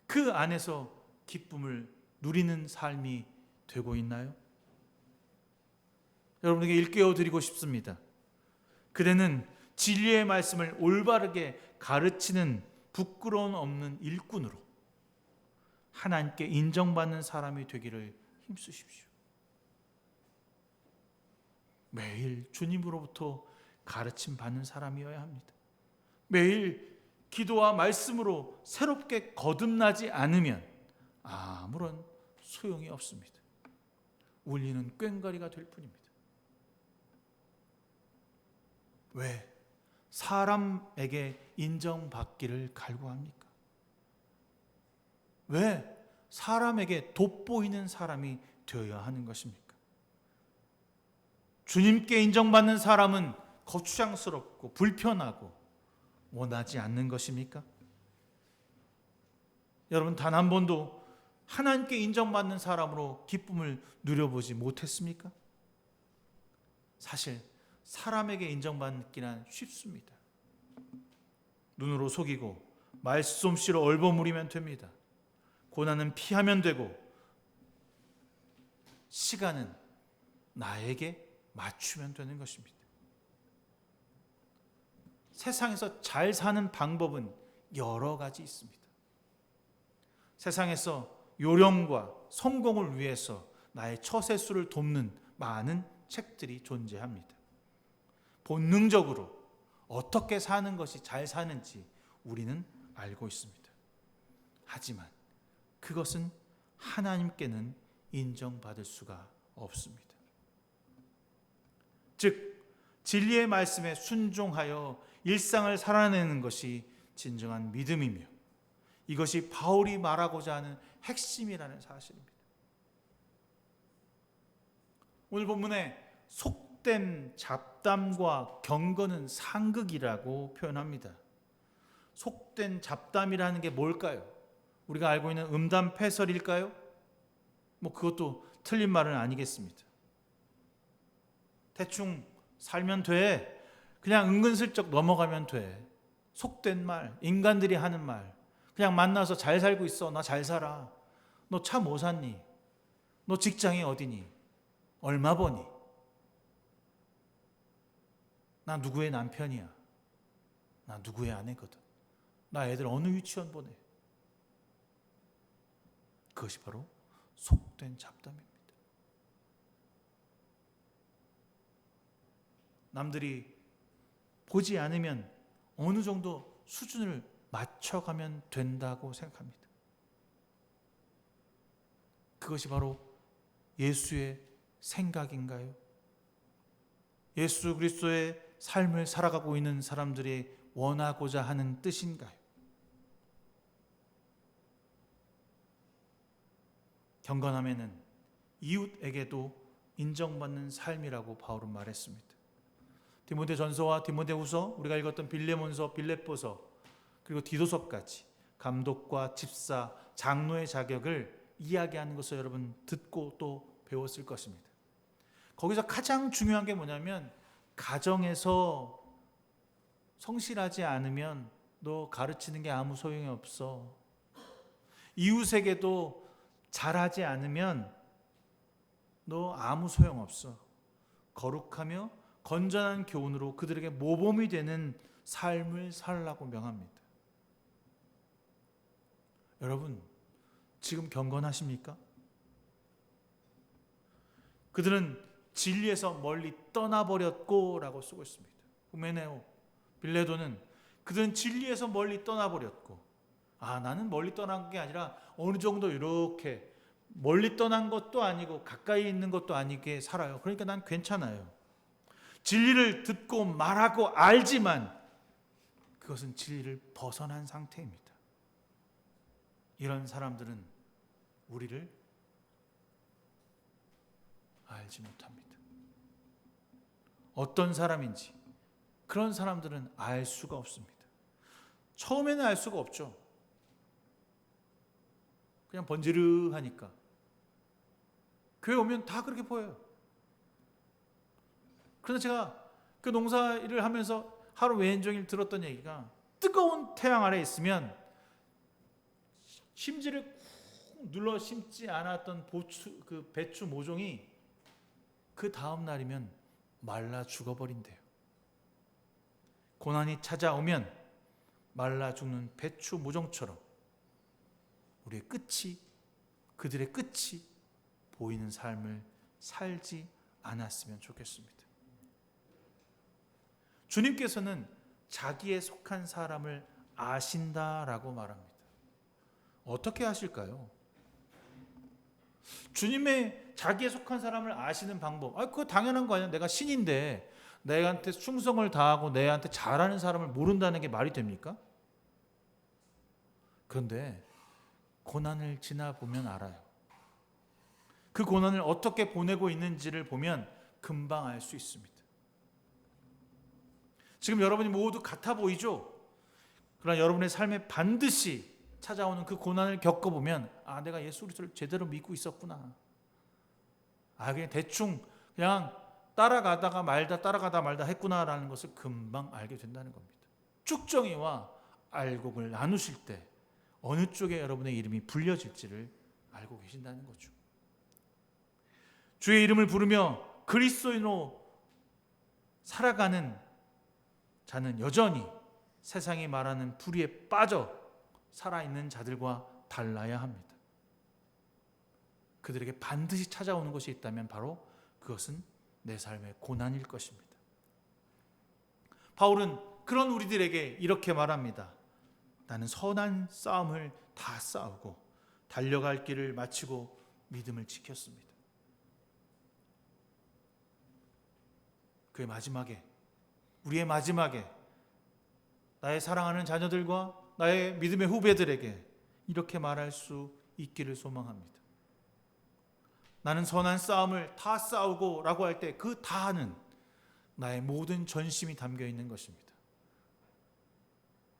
그 안에서 기쁨을 누리는 삶이 되고 있나요? 여러분에게 일깨워 드리고 싶습니다. 그대는 진리의 말씀을 올바르게 가르치는 부끄러움 없는 일꾼으로 하나님께 인정받는 사람이 되기를 힘쓰십시오. 매일 주님으로부터 가르침 받는 사람이어야 합니다. 매일 기도와 말씀으로 새롭게 거듭나지 않으면 아무런 소용이 없습니다. 울리는 꽹과리가 될 뿐입니다. 왜 사람에게 인정받기를 갈구합니까? 왜 사람에게 돋보이는 사람이 되어야 하는 것입니까? 주님께 인정받는 사람은 거추장스럽고 불편하고 원하지 않는 것입니까? 여러분, 단 한 번도 하나님께 인정받는 사람으로 기쁨을 누려보지 못했습니까? 사실 사람에게 인정받기란 쉽습니다. 눈으로 속이고 말솜씨로 얼버무리면 됩니다. 고난은 피하면 되고 시간은 나에게 맞추면 되는 것입니다. 세상에서 잘 사는 방법은 여러 가지 있습니다. 세상에서 요령과 성공을 위해서 나의 처세술을 돕는 많은 책들이 존재합니다. 본능적으로 어떻게 사는 것이 잘 사는지 우리는 알고 있습니다. 하지만 그것은 하나님께는 인정받을 수가 없습니다. 즉, 진리의 말씀에 순종하여 일상을 살아내는 것이 진정한 믿음이며 이것이 바울이 말하고자 하는 핵심이라는 사실입니다. 오늘 본문에 속된 잡담과 경건은 상극이라고 표현합니다. 속된 잡담이라는 게 뭘까요? 우리가 알고 있는 음담패설일까요? 그것도 틀린 말은 아니겠습니다. 대충 살면 돼. 그냥 은근슬쩍 넘어가면 돼. 속된 말, 인간들이 하는 말. 그냥 만나서 잘 살고 있어. 나 잘 살아. 너 차 뭐 샀니? 너 직장이 어디니? 얼마 버니? 나 누구의 남편이야. 나 누구의 아내거든. 나 애들 어느 유치원 보내. 그것이 바로 속된 잡담입니다. 남들이 보지 않으면 어느 정도 수준을 맞춰가면 된다고 생각합니다. 그것이 바로 예수의 생각인가요? 예수 그리스도의 삶을 살아가고 있는 사람들이 원하고자 하는 뜻인가요? 경건함에는 이웃에게도 인정받는 삶이라고 바울은 말했습니다. 디모데전서와 디모데후서, 우리가 읽었던 빌레몬서, 빌렙보서, 그리고 디도서까지 감독과 집사, 장로의 자격을 이야기하는 것을 여러분 듣고 또 배웠을 것입니다. 거기서 가장 중요한 게 뭐냐면, 가정에서 성실하지 않으면 너 가르치는 게 아무 소용이 없어. 이웃에게도 잘하지 않으면 너 아무 소용없어. 거룩하며 건전한 교훈으로 그들에게 모범이 되는 삶을 살라고 명합니다. 여러분, 지금 경건하십니까? 그들은 진리에서 멀리 떠나버렸고 라고 쓰고 있습니다. 후메네오, 빌레도는 그들은 진리에서 멀리 떠나버렸고, 나는 멀리 떠난 게 아니라 어느 정도 이렇게 멀리 떠난 것도 아니고 가까이 있는 것도 아니게 살아요. 그러니까 난 괜찮아요. 진리를 듣고 말하고 알지만 그것은 진리를 벗어난 상태입니다. 이런 사람들은 우리를 알지 못합니다. 어떤 사람인지 그런 사람들은 알 수가 없습니다. 처음에는 알 수가 없죠. 그냥 번지르하니까. 교회 오면 다 그렇게 보여요. 그래서 제가 그 농사일을 하면서 하루 왼종일 들었던 얘기가, 뜨거운 태양 아래 있으면 심지를 꾹 눌러 심지 않았던 배추 모종이 그 다음 날이면 말라 죽어버린대요. 고난이 찾아오면 말라 죽는 배추 모종처럼 우리의 끝이, 그들의 끝이 보이는 삶을 살지 않았으면 좋겠습니다. 주님께서는 자기에 속한 사람을 아신다라고 말합니다. 어떻게 아실까요? 주님의 자기에 속한 사람을 아시는 방법, 그거 당연한 거 아니야? 내가 신인데 내한테 충성을 다하고 내한테 잘하는 사람을 모른다는 게 말이 됩니까? 그런데 고난을 지나보면 알아요. 그 고난을 어떻게 보내고 있는지를 보면 금방 알 수 있습니다. 지금 여러분이 모두 같아 보이죠? 그러나 여러분의 삶에 반드시 찾아오는 그 고난을 겪어보면, 내가 예수 그리스도를 제대로 믿고 있었구나. 그냥 대충 그냥 따라가다 말다 했구나라는 것을 금방 알게 된다는 겁니다. 쭉정이와 알곡을 나누실 때 어느 쪽에 여러분의 이름이 불려질지를 알고 계신다는 거죠. 주의 이름을 부르며 그리스도인으로 살아가는 자는 여전히 세상이 말하는 불의에 빠져 살아있는 자들과 달라야 합니다. 그들에게 반드시 찾아오는 것이 있다면 바로 그것은 내 삶의 고난일 것입니다. 바울은 그런 우리들에게 이렇게 말합니다. 나는 선한 싸움을 다 싸우고 달려갈 길을 마치고 믿음을 지켰습니다. 그의 마지막에, 우리의 마지막에 나의 사랑하는 자녀들과 나의 믿음의 후배들에게 이렇게 말할 수 있기를 소망합니다. 나는 선한 싸움을 다 싸우고 라고 할 때 그 다는 나의 모든 전심이 담겨 있는 것입니다.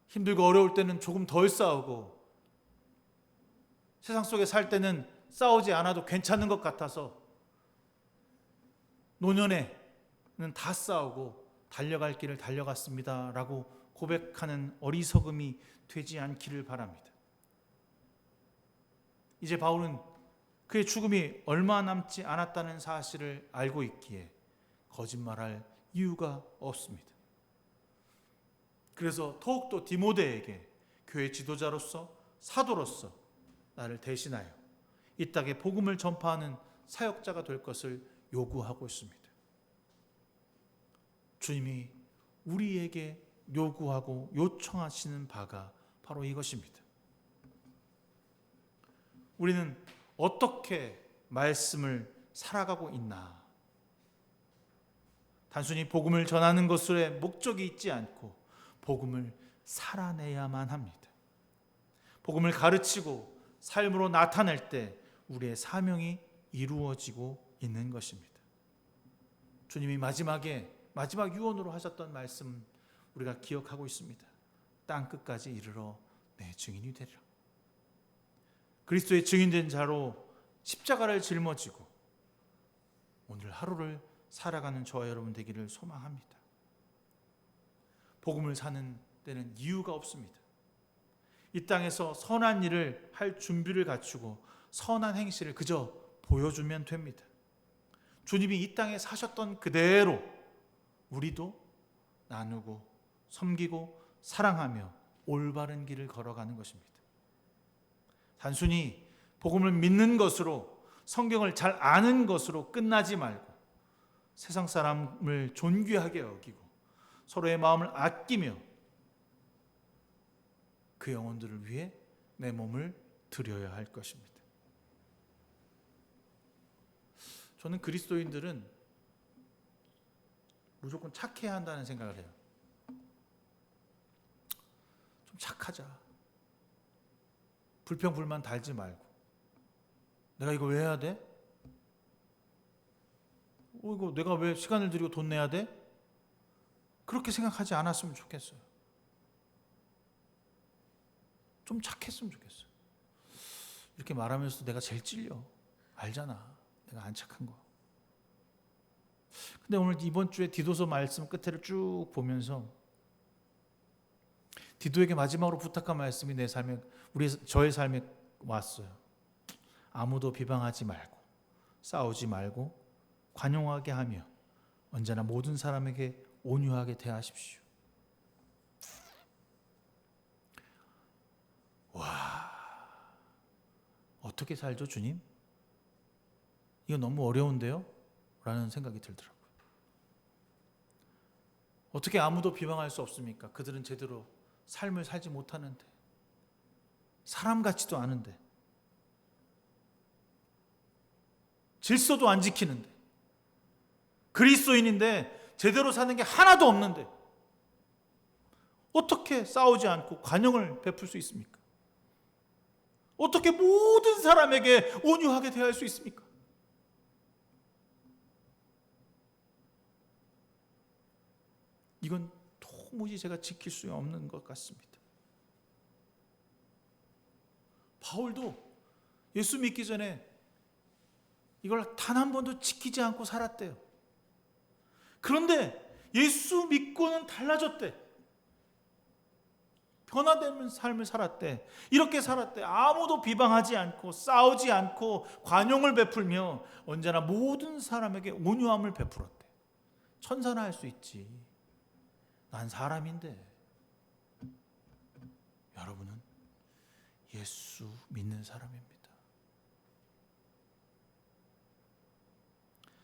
힘들고 어려울 때는 조금 덜 싸우고, 세상 속에 살 때는 싸우지 않아도 괜찮은 것 같아서 노년에 다 싸우고 달려갈 길을 달려갔습니다 라고 고백하는 어리석음이 되지 않기를 바랍니다. 이제 바울은 그의 죽음이 얼마 남지 않았다는 사실을 알고 있기에 거짓말할 이유가 없습니다. 그래서 더욱더 디모데에게 교회 지도자로서 사도로서 나를 대신하여 이 땅에 복음을 전파하는 사역자가 될 것을 요구하고 있습니다. 주님이 우리에게 요구하고 요청하시는 바가 바로 이것입니다. 우리는 어떻게 말씀을 살아가고 있나? 단순히 복음을 전하는 것에 목적이 있지 않고 복음을 살아내야만 합니다. 복음을 가르치고 삶으로 나타낼 때 우리의 사명이 이루어지고 있는 것입니다. 주님이 마지막 유언으로 하셨던 말씀 우리가 기억하고 있습니다. 땅 끝까지 이르러 내 증인이 되리라. 그리스도의 증인된 자로 십자가를 짊어지고 오늘 하루를 살아가는 저와 여러분 되기를 소망합니다. 복음을 사는 데는 이유가 없습니다. 이 땅에서 선한 일을 할 준비를 갖추고 선한 행실을 그저 보여주면 됩니다. 주님이 이 땅에 사셨던 그대로 우리도 나누고 섬기고 사랑하며 올바른 길을 걸어가는 것입니다. 단순히 복음을 믿는 것으로 성경을 잘 아는 것으로 끝나지 말고 세상 사람을 존귀하게 여기고 서로의 마음을 아끼며 그 영혼들을 위해 내 몸을 드려야 할 것입니다. 저는 그리스도인들은 무조건 착해야 한다는 생각을 해요. 좀 착하자. 불평불만 달지 말고. 내가 이거 왜 해야 돼? 이거 내가 왜 시간을 들이고 돈 내야 돼? 그렇게 생각하지 않았으면 좋겠어요. 좀 착했으면 좋겠어요. 이렇게 말하면서도 내가 제일 찔려. 알잖아. 내가 안 착한 거. 근데 오늘 이번 주에 디도서 말씀 끝을 쭉 보면서 디도에게 마지막으로 부탁한 말씀이 저의 삶에 왔어요. 아무도 비방하지 말고 싸우지 말고 관용하게 하며 언제나 모든 사람에게 온유하게 대하십시오. 와, 어떻게 살죠, 주님? 이거 너무 어려운데요? 라는 생각이 들더라고요. 어떻게 아무도 비방할 수 없습니까? 그들은 제대로 삶을 살지 못하는데, 사람 같지도 않은데, 질서도 안 지키는데, 그리스도인인데 제대로 사는 게 하나도 없는데 어떻게 싸우지 않고 관용을 베풀 수 있습니까? 어떻게 모든 사람에게 온유하게 대할 수 있습니까? 이건 도무지 제가 지킬 수 없는 것 같습니다. 바울도 예수 믿기 전에 이걸 단 한 번도 지키지 않고 살았대요. 그런데 예수 믿고는 달라졌대. 변화되는 삶을 살았대. 이렇게 살았대. 아무도 비방하지 않고 싸우지 않고 관용을 베풀며 언제나 모든 사람에게 온유함을 베풀었대. 천사나 할 수 있지. 난 사람인데. 여러분은 예수 믿는 사람입니다.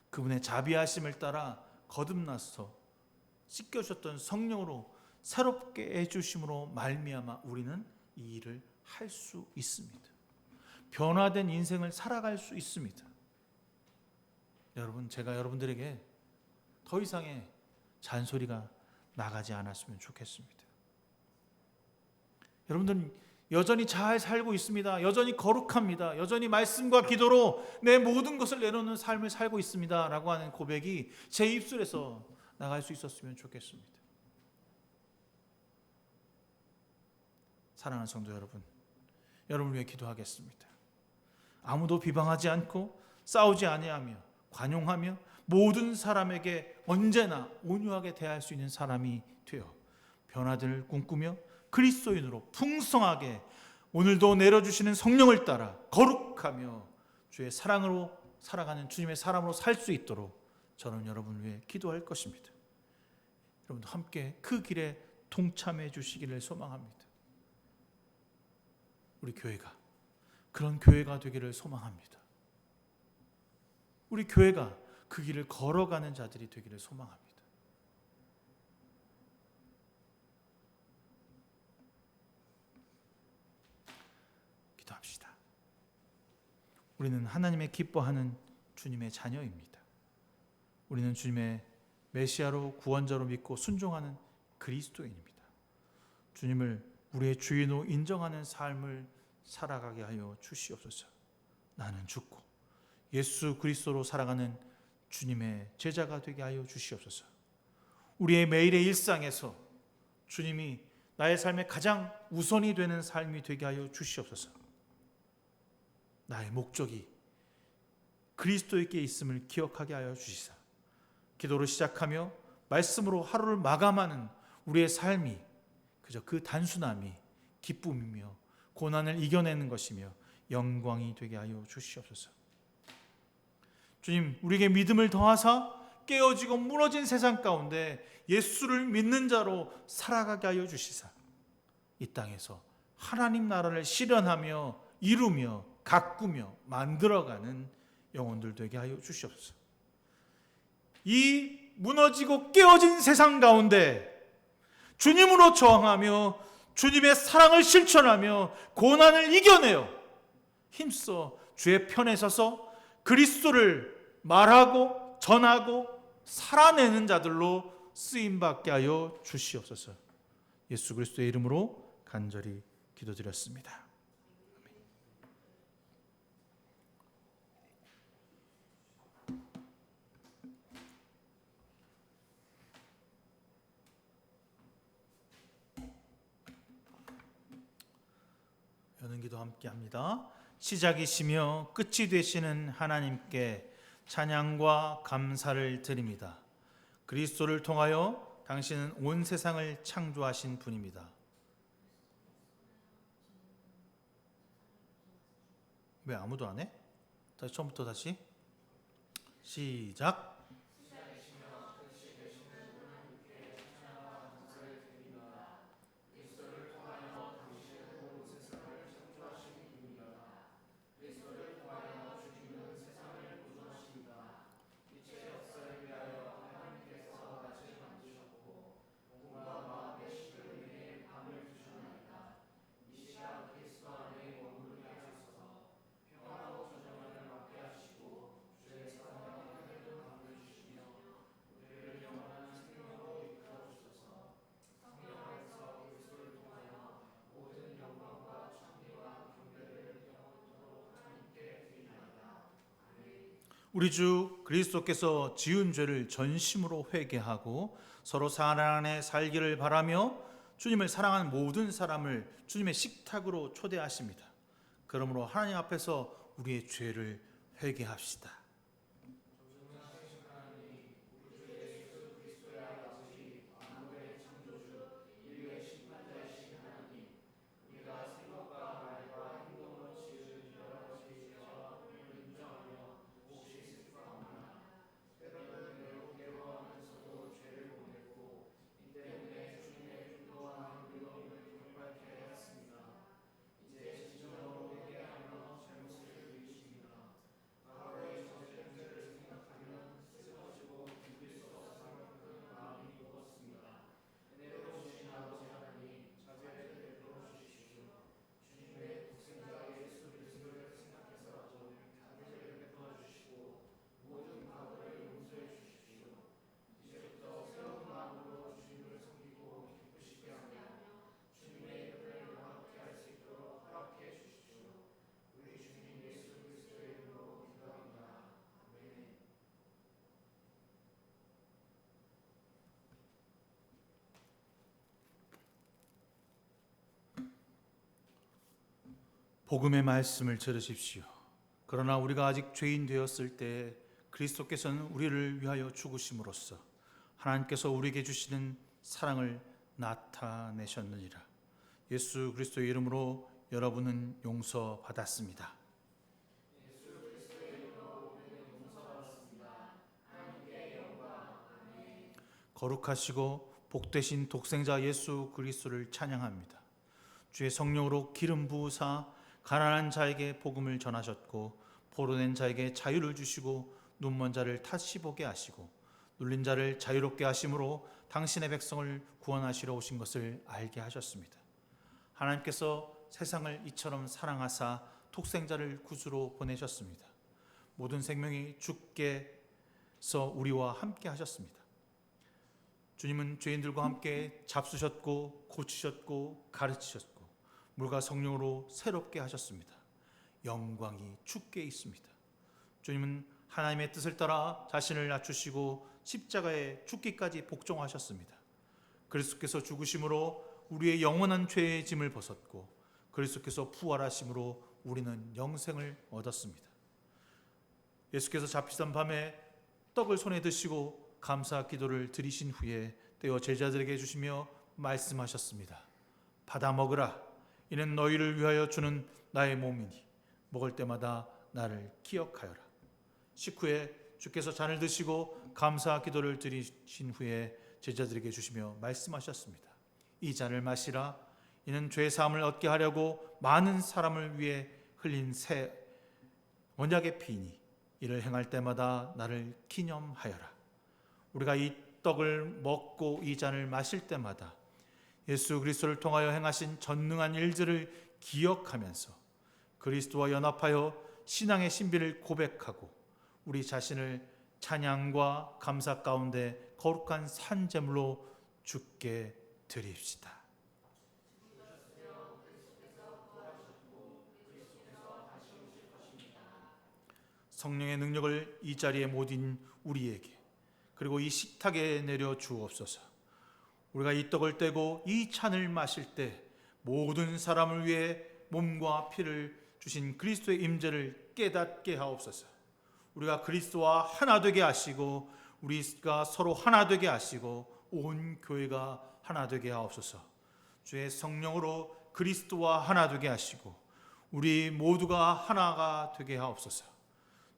그분의 자비하심을 따라 거듭나서 씻겨주셨던 성령으로 새롭게 해주심으로 말미암아 우리는 이 일을 할 수 있습니다. 변화된 인생을 살아갈 수 있습니다. 여러분, 제가 여러분들에게 더 이상의 잔소리가 나가지 않았으면 좋겠습니다. 여러분들은 여전히 잘 살고 있습니다. 여전히 거룩합니다. 여전히 말씀과 기도로 내 모든 것을 내놓는 삶을 살고 있습니다. 라고 하는 고백이 제 입술에서 나갈 수 있었으면 좋겠습니다. 사랑하는 성도 여러분, 여러분을 위해 기도하겠습니다. 아무도 비방하지 않고 싸우지 아니하며 관용하며 모든 사람에게 언제나 온유하게 대할 수 있는 사람이 되어 변화들을 꿈꾸며 그리스도인으로 풍성하게 오늘도 내려주시는 성령을 따라 거룩하며 주의 사랑으로 살아가는 주님의 사람으로 살 수 있도록 저는 여러분을 위해 기도할 것입니다. 여러분도 함께 그 길에 동참해 주시기를 소망합니다. 우리 교회가 그런 교회가 되기를 소망합니다. 우리 교회가 그 길을 걸어가는 자들이 되기를 소망합니다. 기도합시다. 우리는 하나님의 기뻐하는 주님의 자녀입니다. 우리는 주님의 메시아로 구원자로 믿고 순종하는 그리스도인입니다. 주님을 우리의 주인으로 인정하는 삶을 살아가게 하여 주시옵소서. 나는 죽고 예수 그리스도로 살아가는 주님의 제자가 되게 하여 주시옵소서. 우리의 매일의 일상에서 주님이 나의 삶의 가장 우선이 되는 삶이 되게 하여 주시옵소서. 나의 목적이 그리스도께 있음을 기억하게 하여 주시사 기도로 시작하며 말씀으로 하루를 마감하는 우리의 삶이 그저 그 단순함이 기쁨이며 고난을 이겨내는 것이며 영광이 되게 하여 주시옵소서. 주님, 우리에게 믿음을 더하사 깨어지고 무너진 세상 가운데 예수를 믿는 자로 살아가게 하여 주시사 이 땅에서 하나님 나라를 실현하며 이루며 가꾸며 만들어가는 영혼들 되게 하여 주시옵소서. 이 무너지고 깨어진 세상 가운데 주님으로 저항하며 주님의 사랑을 실천하며 고난을 이겨내어 힘써 주의 편에 서서 그리스도를 말하고 전하고 살아내는 자들로 쓰임받게 하여 주시옵소서. 예수 그리스도의 이름으로 간절히 기도드렸습니다. 여는 기도 함께 합니다. 시작이시며 끝이 되시는 하나님께 찬양과 감사를 드립니다. 그리스도를 통하여 당신은 온 세상을 창조하신 분입니다. 왜 아무도 안 해? 다시 처음부터 다시 시작. 우리 주 그리스도께서 지은 죄를 전심으로 회개하고 서로 사랑 안에 살기를 바라며 주님을 사랑하는 모든 사람을 주님의 식탁으로 초대하십니다. 그러므로 하나님 앞에서 우리의 죄를 회개합시다. 복음의 말씀을 들으십시오. 그러나 우리가 아직 죄인 되었을 때 그리스도께서는 우리를 위하여 죽으심으로써 하나님께서 우리에게 주시는 사랑을 나타내셨느니라. 예수 그리스도의 이름으로 여러분은 용서받았습니다. 거룩하시고 복되신 독생자 예수 그리스도를 찬양합니다. 주의 성령으로 기름 부으사 가난한 자에게 복음을 전하셨고 포로된 자에게 자유를 주시고 눈먼 자를 다시 보게 하시고 눌린 자를 자유롭게 하심으로 당신의 백성을 구원하시러 오신 것을 알게 하셨습니다. 하나님께서 세상을 이처럼 사랑하사 독생자를 구주로 보내셨습니다. 모든 생명이 주께서 우리와 함께 하셨습니다. 주님은 죄인들과 함께 잡수셨고 고치셨고 가르치셨고 물과 성령으로 새롭게 하셨습니다. 영광이 주께 있습니다. 주님은 하나님의 뜻을 따라 자신을 낮추시고 십자가에 죽기까지 복종하셨습니다. 그리스도께서 죽으심으로 우리의 영원한 죄의 짐을 벗었고 그리스도께서 부활하심으로 우리는 영생을 얻었습니다. 예수께서 잡히던 밤에 떡을 손에 드시고 감사 기도를 드리신 후에 떼어 제자들에게 주시며 말씀하셨습니다. 받아 먹으라. 이는 너희를 위하여 주는 나의 몸이니 먹을 때마다 나를 기억하여라. 식후에 주께서 잔을 드시고 감사 기도를 드리신 후에 제자들에게 주시며 말씀하셨습니다. 이 잔을 마시라. 이는 죄 사함을 얻게 하려고 많은 사람을 위해 흘린 새 언약의 피니 이를 행할 때마다 나를 기념하여라. 우리가 이 떡을 먹고 이 잔을 마실 때마다 예수 그리스도를 통하여 행하신 전능한 일들을 기억하면서 그리스도와 연합하여 신앙의 신비를 고백하고 우리 자신을 찬양과 감사 가운데 거룩한 산제물로 주께 드립시다. 성령의 능력을 이 자리에 모인 우리에게 그리고 이 식탁에 내려 주옵소서. 우리가 이 떡을 떼고 이 잔을 마실 때 모든 사람을 위해 몸과 피를 주신 그리스도의 임재를 깨닫게 하옵소서. 우리가 그리스도와 하나 되게 하시고 우리가 서로 하나 되게 하시고 온 교회가 하나 되게 하옵소서. 주의 성령으로 그리스도와 하나 되게 하시고 우리 모두가 하나가 되게 하옵소서.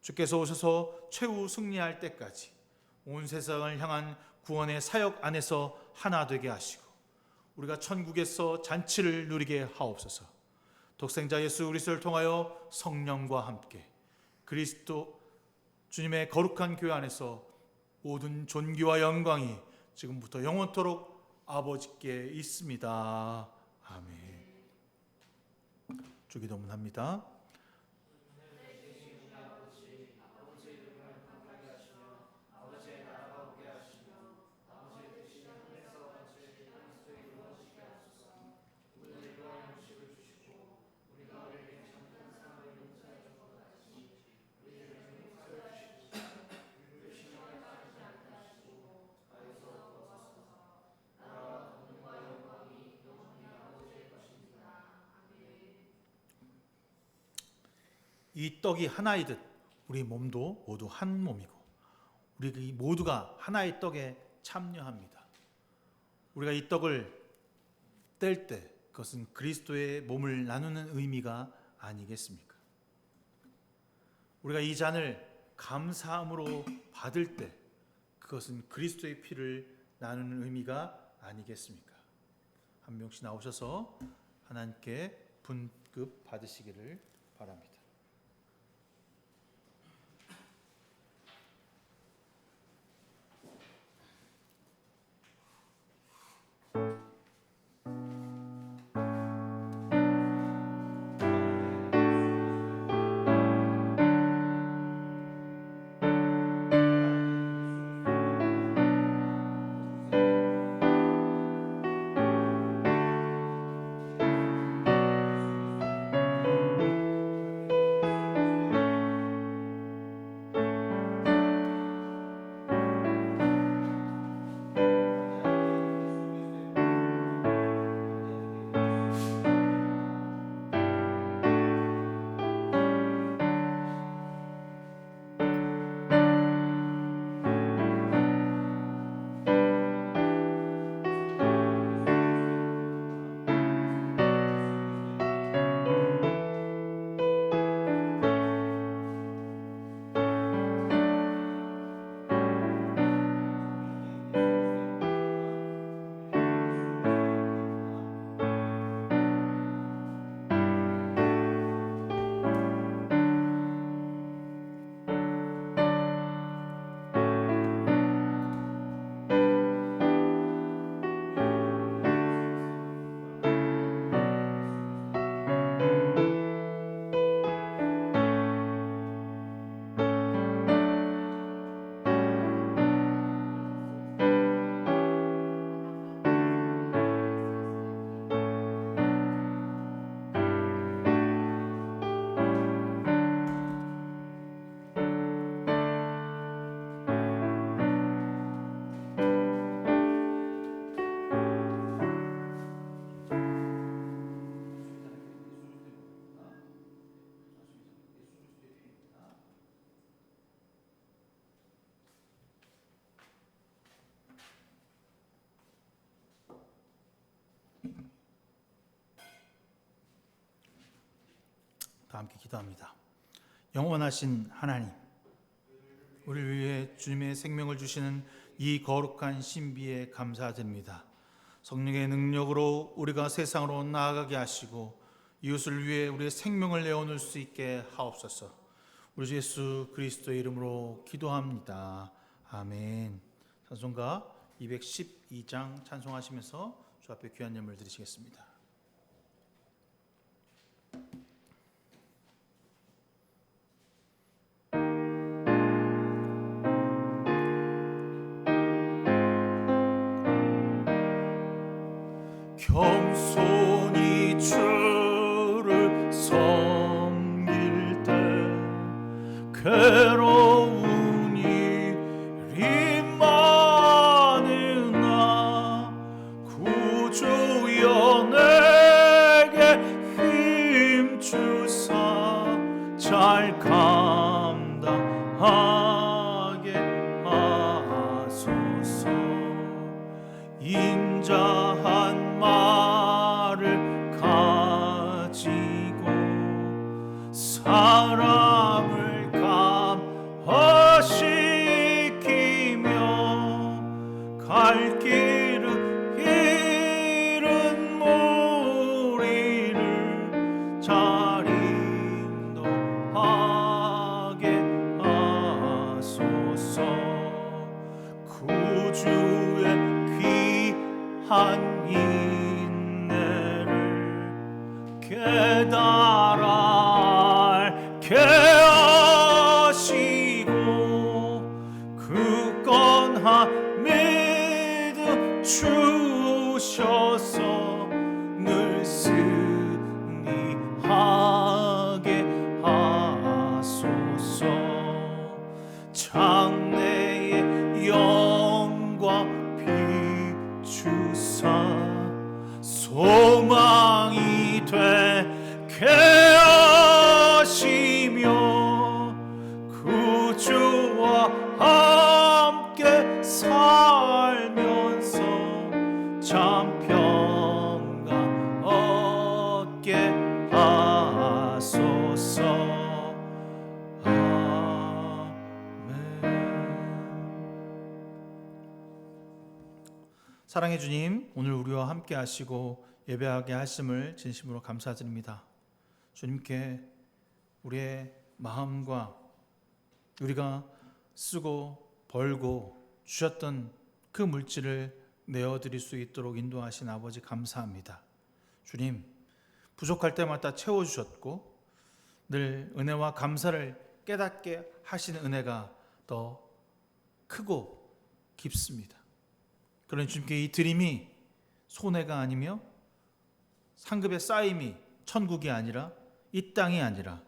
주께서 오셔서 최후 승리할 때까지 온 세상을 향한 구원의 사역 안에서 하나 되게 하시고 우리가 천국에서 잔치를 누리게 하옵소서. 독생자 예수 그리스도를 통하여 성령과 함께 그리스도 주님의 거룩한 교회 안에서 모든 존귀와 영광이 지금부터 영원토록 아버지께 있습니다. 아멘. 주기도문합니다. 이 떡이 하나이듯 우리 몸도 모두 한 몸이고 우리 모두가 하나의 떡에 참여합니다. 우리가 이 떡을 뗄 때 그것은 그리스도의 몸을 나누는 의미가 아니겠습니까? 우리가 이 잔을 감사함으로 받을 때 그것은 그리스도의 피를 나누는 의미가 아니겠습니까? 한 명씩 나오셔서 하나님께 분급 받으시기를 바랍니다. 함께 기도합니다. 영원하신 하나님, 우리를 위해 주님의 생명을 주시는 이 거룩한 신비에 감사드립니다. 성령의 능력으로 우리가 세상으로 나아가게 하시고 이웃을 위해 우리의 생명을 내어놓을 수 있게 하옵소서. 우리 주 예수 그리스도의 이름으로 기도합니다. 아멘. 찬송가 212장 찬송하시면서 주 앞에 귀한 예물 드리시겠습니다. 겸손히 주를 섬길 때 괴로운 일이 많으나 구주여 내게 힘 주사 잘 감당하게 하소서. 인자한 말을 가지고 사람을 감화시키며 갈 길을 잃은 무리를 잘 인도하게 하소서. 구주의 귀한 인내를 깨달아 알게 하시고 굳건한 믿음 주셔서 늘 승리하게 하소서. 장래의 영광 비추사 소망이 되게 하시며 구주와 함께 살면서 참 평강 얻게 하소서. 사랑의 주님, 오늘 우리와 함께 하시고 예배하게 하심을 진심으로 감사드립니다. 주님께 우리의 마음과 우리가 쓰고 벌고 주셨던 그 물질을 내어드릴 수 있도록 인도하신 아버지 감사합니다. 주님, 부족할 때마다 채워주셨고 늘 은혜와 감사를 깨닫게 하신 은혜가 더 크고 깊습니다. 그런 주님께 이 드림이 손해가 아니며 상급의 쌓임이 천국이 아니라 이 땅이 아니라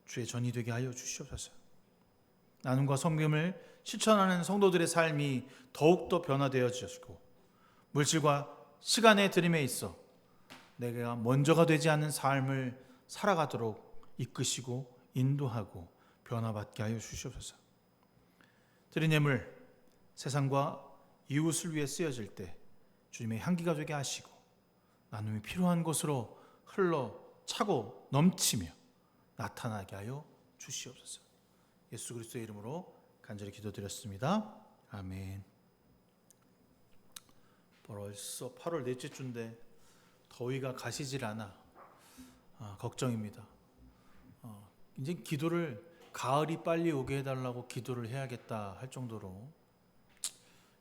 주의 전이 되게 하여 주시옵소서. 나눔과 섬김을 실천하는 성도들의 삶이 더욱더 변화되어지고 물질과 시간의 드림에 있어 내가 먼저가 되지 않는 삶을 살아가도록 이끄시고 인도하고 변화받게 하여 주시옵소서. 드린 예물 세상과 이웃을 위해 쓰여질 때 주님의 향기가 되게 하시고 나눔이 필요한 곳으로 흘러 차고 넘치며 나타나게 하여 주시옵소서. 예수 그리스도의 이름으로 간절히 기도드렸습니다. 아멘. 벌써 8월 넷째 주인데 더위가 가시질 않아 걱정입니다. 이제 기도를 가을이 빨리 오게 해달라고 기도를 해야겠다 할 정도로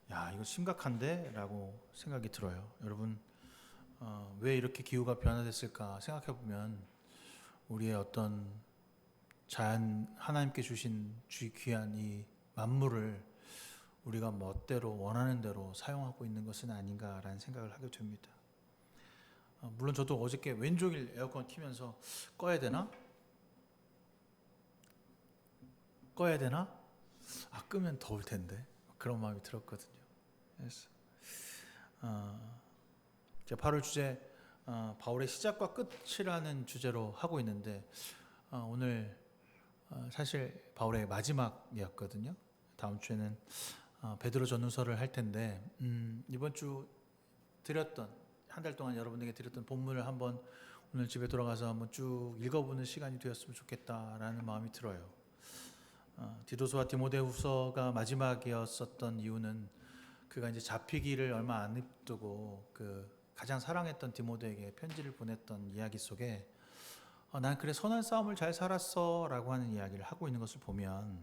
이거 심각한데? 라고 생각이 들어요. 여러분 왜 이렇게 기후가 변화됐을까 생각해보면 우리의 어떤 자연 하나님께 주신 귀한 이 만물을 우리가 멋대로 원하는 대로 사용하고 있는 것은 아닌가라는 생각을 하게 됩니다. 물론 저도 어저께 왼종일 에어컨 키면서 꺼야 되나? 끄면 더울 텐데 그런 마음이 들었거든요. 그래서 8월 주제 바울의 시작과 끝이라는 주제로 하고 있는데 오늘 사실 바울의 마지막이었거든요. 다음 주에는 베드로 전후서를 할 텐데 이번 주 드렸던 한 달 동안 여러분에게 드렸던 본문을 한번 오늘 집에 돌아가서 한번 쭉 읽어보는 시간이 되었으면 좋겠다라는 마음이 들어요. 디도서와 디모데후서가 마지막이었었던 이유는 그가 이제 잡히기를 얼마 안 앞두고 그 가장 사랑했던 디모데에게 편지를 보냈던 이야기 속에 난 그래 선한 싸움을 잘 살았어라고 하는 이야기를 하고 있는 것을 보면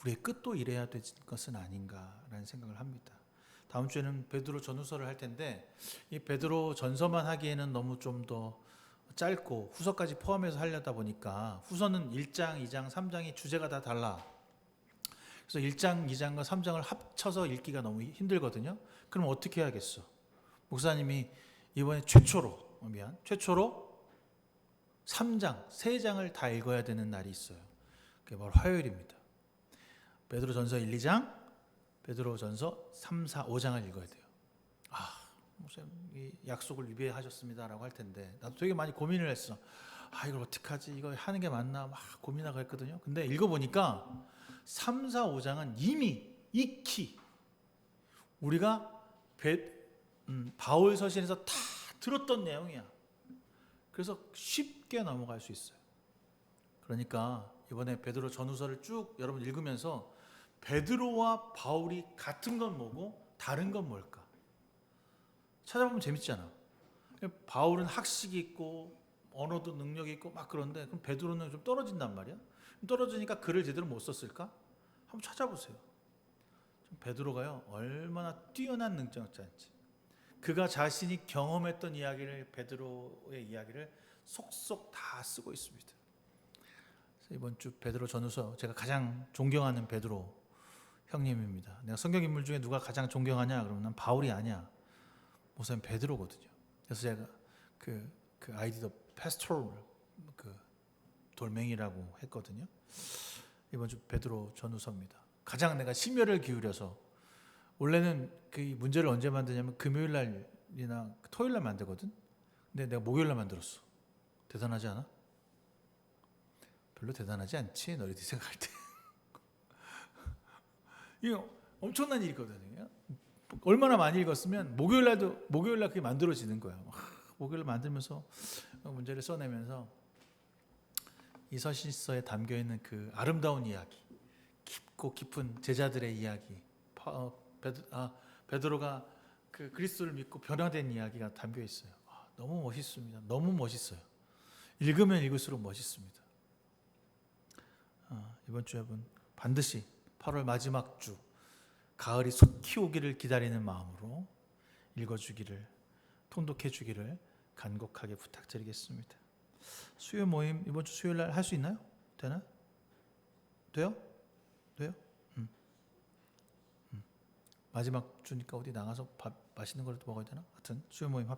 우리의 끝도 이래야 될 것은 아닌가라는 생각을 합니다. 다음 주에는 베드로 전후서를 할 텐데 이 베드로 전서만 하기에는 너무 좀 더 짧고 후서까지 포함해서 하려다 보니까 후서는 1장, 2장, 3장이 주제가 다 달라. 그래서 1장, 2장과 3장을 합쳐서 읽기가 너무 힘들거든요. 그럼 어떻게 해야겠어? 목사님이 이번에 최초로 3장, 3장을 다 읽어야 되는 날이 있어요. 그게 바로 화요일입니다. 베드로전서 1, 2장, 베드로전서 3, 4, 5장을 읽어야 돼요. 목사님 이 약속을 위배하셨습니다라고 할 텐데 나도 되게 많이 고민을 했어. 이걸 어떡하지? 이거 하는 게 맞나? 막 고민하고 했거든요. 근데 읽어보니까 3, 4, 5장은 이미 익히 우리가 바울 서신에서 다 들었던 내용이야. 그래서 쉽게 넘어갈 수 있어요. 그러니까 이번에 베드로 전후서를 쭉 여러분 읽으면서 베드로와 바울이 같은 건 뭐고 다른 건 뭘까? 찾아보면 재밌잖아. 바울은 학식이 있고 언어도 능력이 있고 막 그런데 그럼 베드로는 좀 떨어진단 말이야. 떨어지니까 글을 제대로 못 썼을까? 한번 찾아보세요. 베드로가요 얼마나 뛰어난 능력자인지. 그가 자신이 경험했던 이야기를 베드로의 이야기를 속속 다 쓰고 있습니다. 그래서 이번 주 베드로 전후서 제가 가장 존경하는 베드로 형님입니다. 내가 성경 인물 중에 누가 가장 존경하냐? 그러면 난 바울이 아니야. 목사님 베드로거든요. 그래서 제가 그 아이디도 패스토럴 그 돌멩이라고 했거든요. 이번 주 베드로 전후서입니다. 가장 내가 심혈을 기울여서 원래는 그 문제를 언제 만드냐면 금요일 날이나 토요일 날 만들거든. 근데 내가 목요일 날 만들었어. 대단하지 않아? 별로 대단하지 않지? 너희들이 생각할 때. 이거 엄청난 일이거든요. 얼마나 많이 읽었으면 목요일 날 그게 만들어지는 거야. 목요일 만들면서 문제를 써내면서 이 서신서에 담겨 있는 그 아름다운 이야기, 깊고 깊은 제자들의 이야기, 베드로가 그 그리스도를 믿고 변화된 이야기가 담겨 있어요. 너무 멋있습니다. 너무 멋있어요. 읽으면 읽을수록 멋있습니다. 이번 주 여러분 반드시 8월 마지막 주 가을이 속히 오기를 기다리는 마음으로 읽어주기를, 통독해주기를 간곡하게 부탁드리겠습니다. 수요 모임 이번 주 수요일 날 할 수 있나요? 되나? 돼요? 마지막 주니까 어디 나가서 밥 맛있는 거라도 먹어야 되나? 하여튼 수요 모임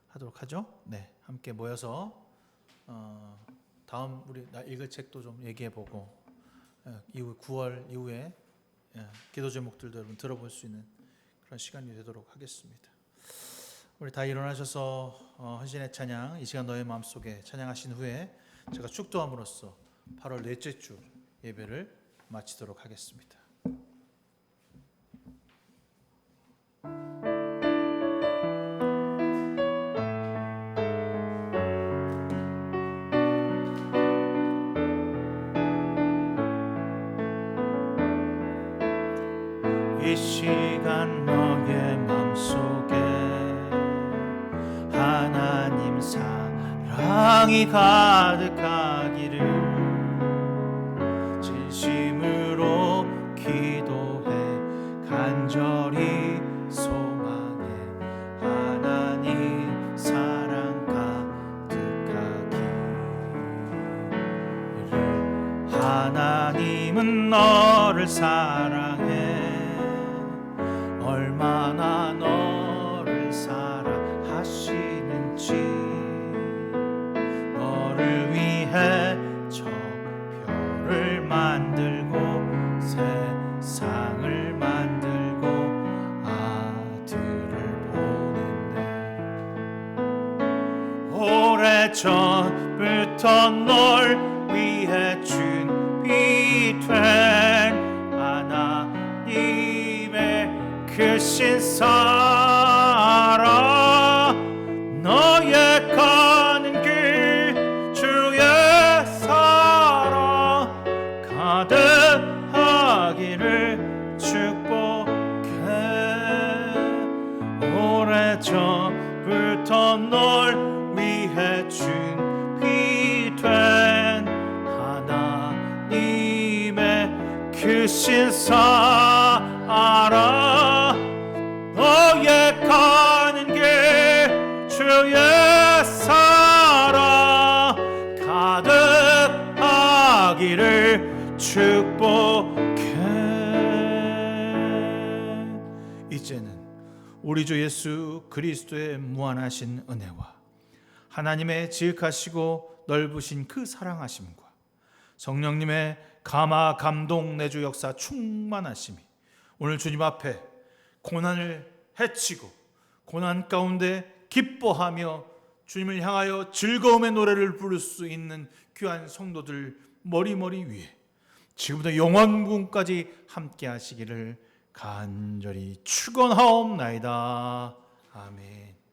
하도록 하죠. 네, 함께 모여서 다음 우리 나 읽을 책도 좀 얘기해보고 이후 9월 이후에 기도 제목들도 여러분 들어볼 수 있는 그런 시간이 되도록 하겠습니다. 우리 다 일어나셔서 헌신의 찬양 이 시간 너의 마음속에 찬양하신 후에 제가 축도함으로써 8월 넷째 주 예배를 마치도록 하겠습니다. 이 시간 너의 맘속에 하나님 사랑이 가득하기를 진심으로 기도해 간절히 소망해 하나님 사랑 가득하기를 하나님은 너를 사랑해 얼마나 너를 사랑하시는지 너를 위해 저 별을 만들고 세상을 만들고 아들을 보냈네 오래전부터 널 위해 준비된 하나님의 크신 사랑 너의 오래전부터 널 위해 준비된 하나님의 크신 사랑 너의 가는 길 주의 사랑 가득하기를 축복해. 이제는 우리 주 예수 그리스도의 무한하신 은혜와 하나님의 지극하시고 넓으신 그 사랑하심과 성령님의 감화 감동 내주 역사 충만하심이 오늘 주님 앞에 고난을 헤치고 고난 가운데 기뻐하며 주님을 향하여 즐거움의 노래를 부를 수 있는 귀한 성도들 머리머리 위에 지금부터 영원군까지 함께 하시기를 간절히 축원하옵나이다. 아멘.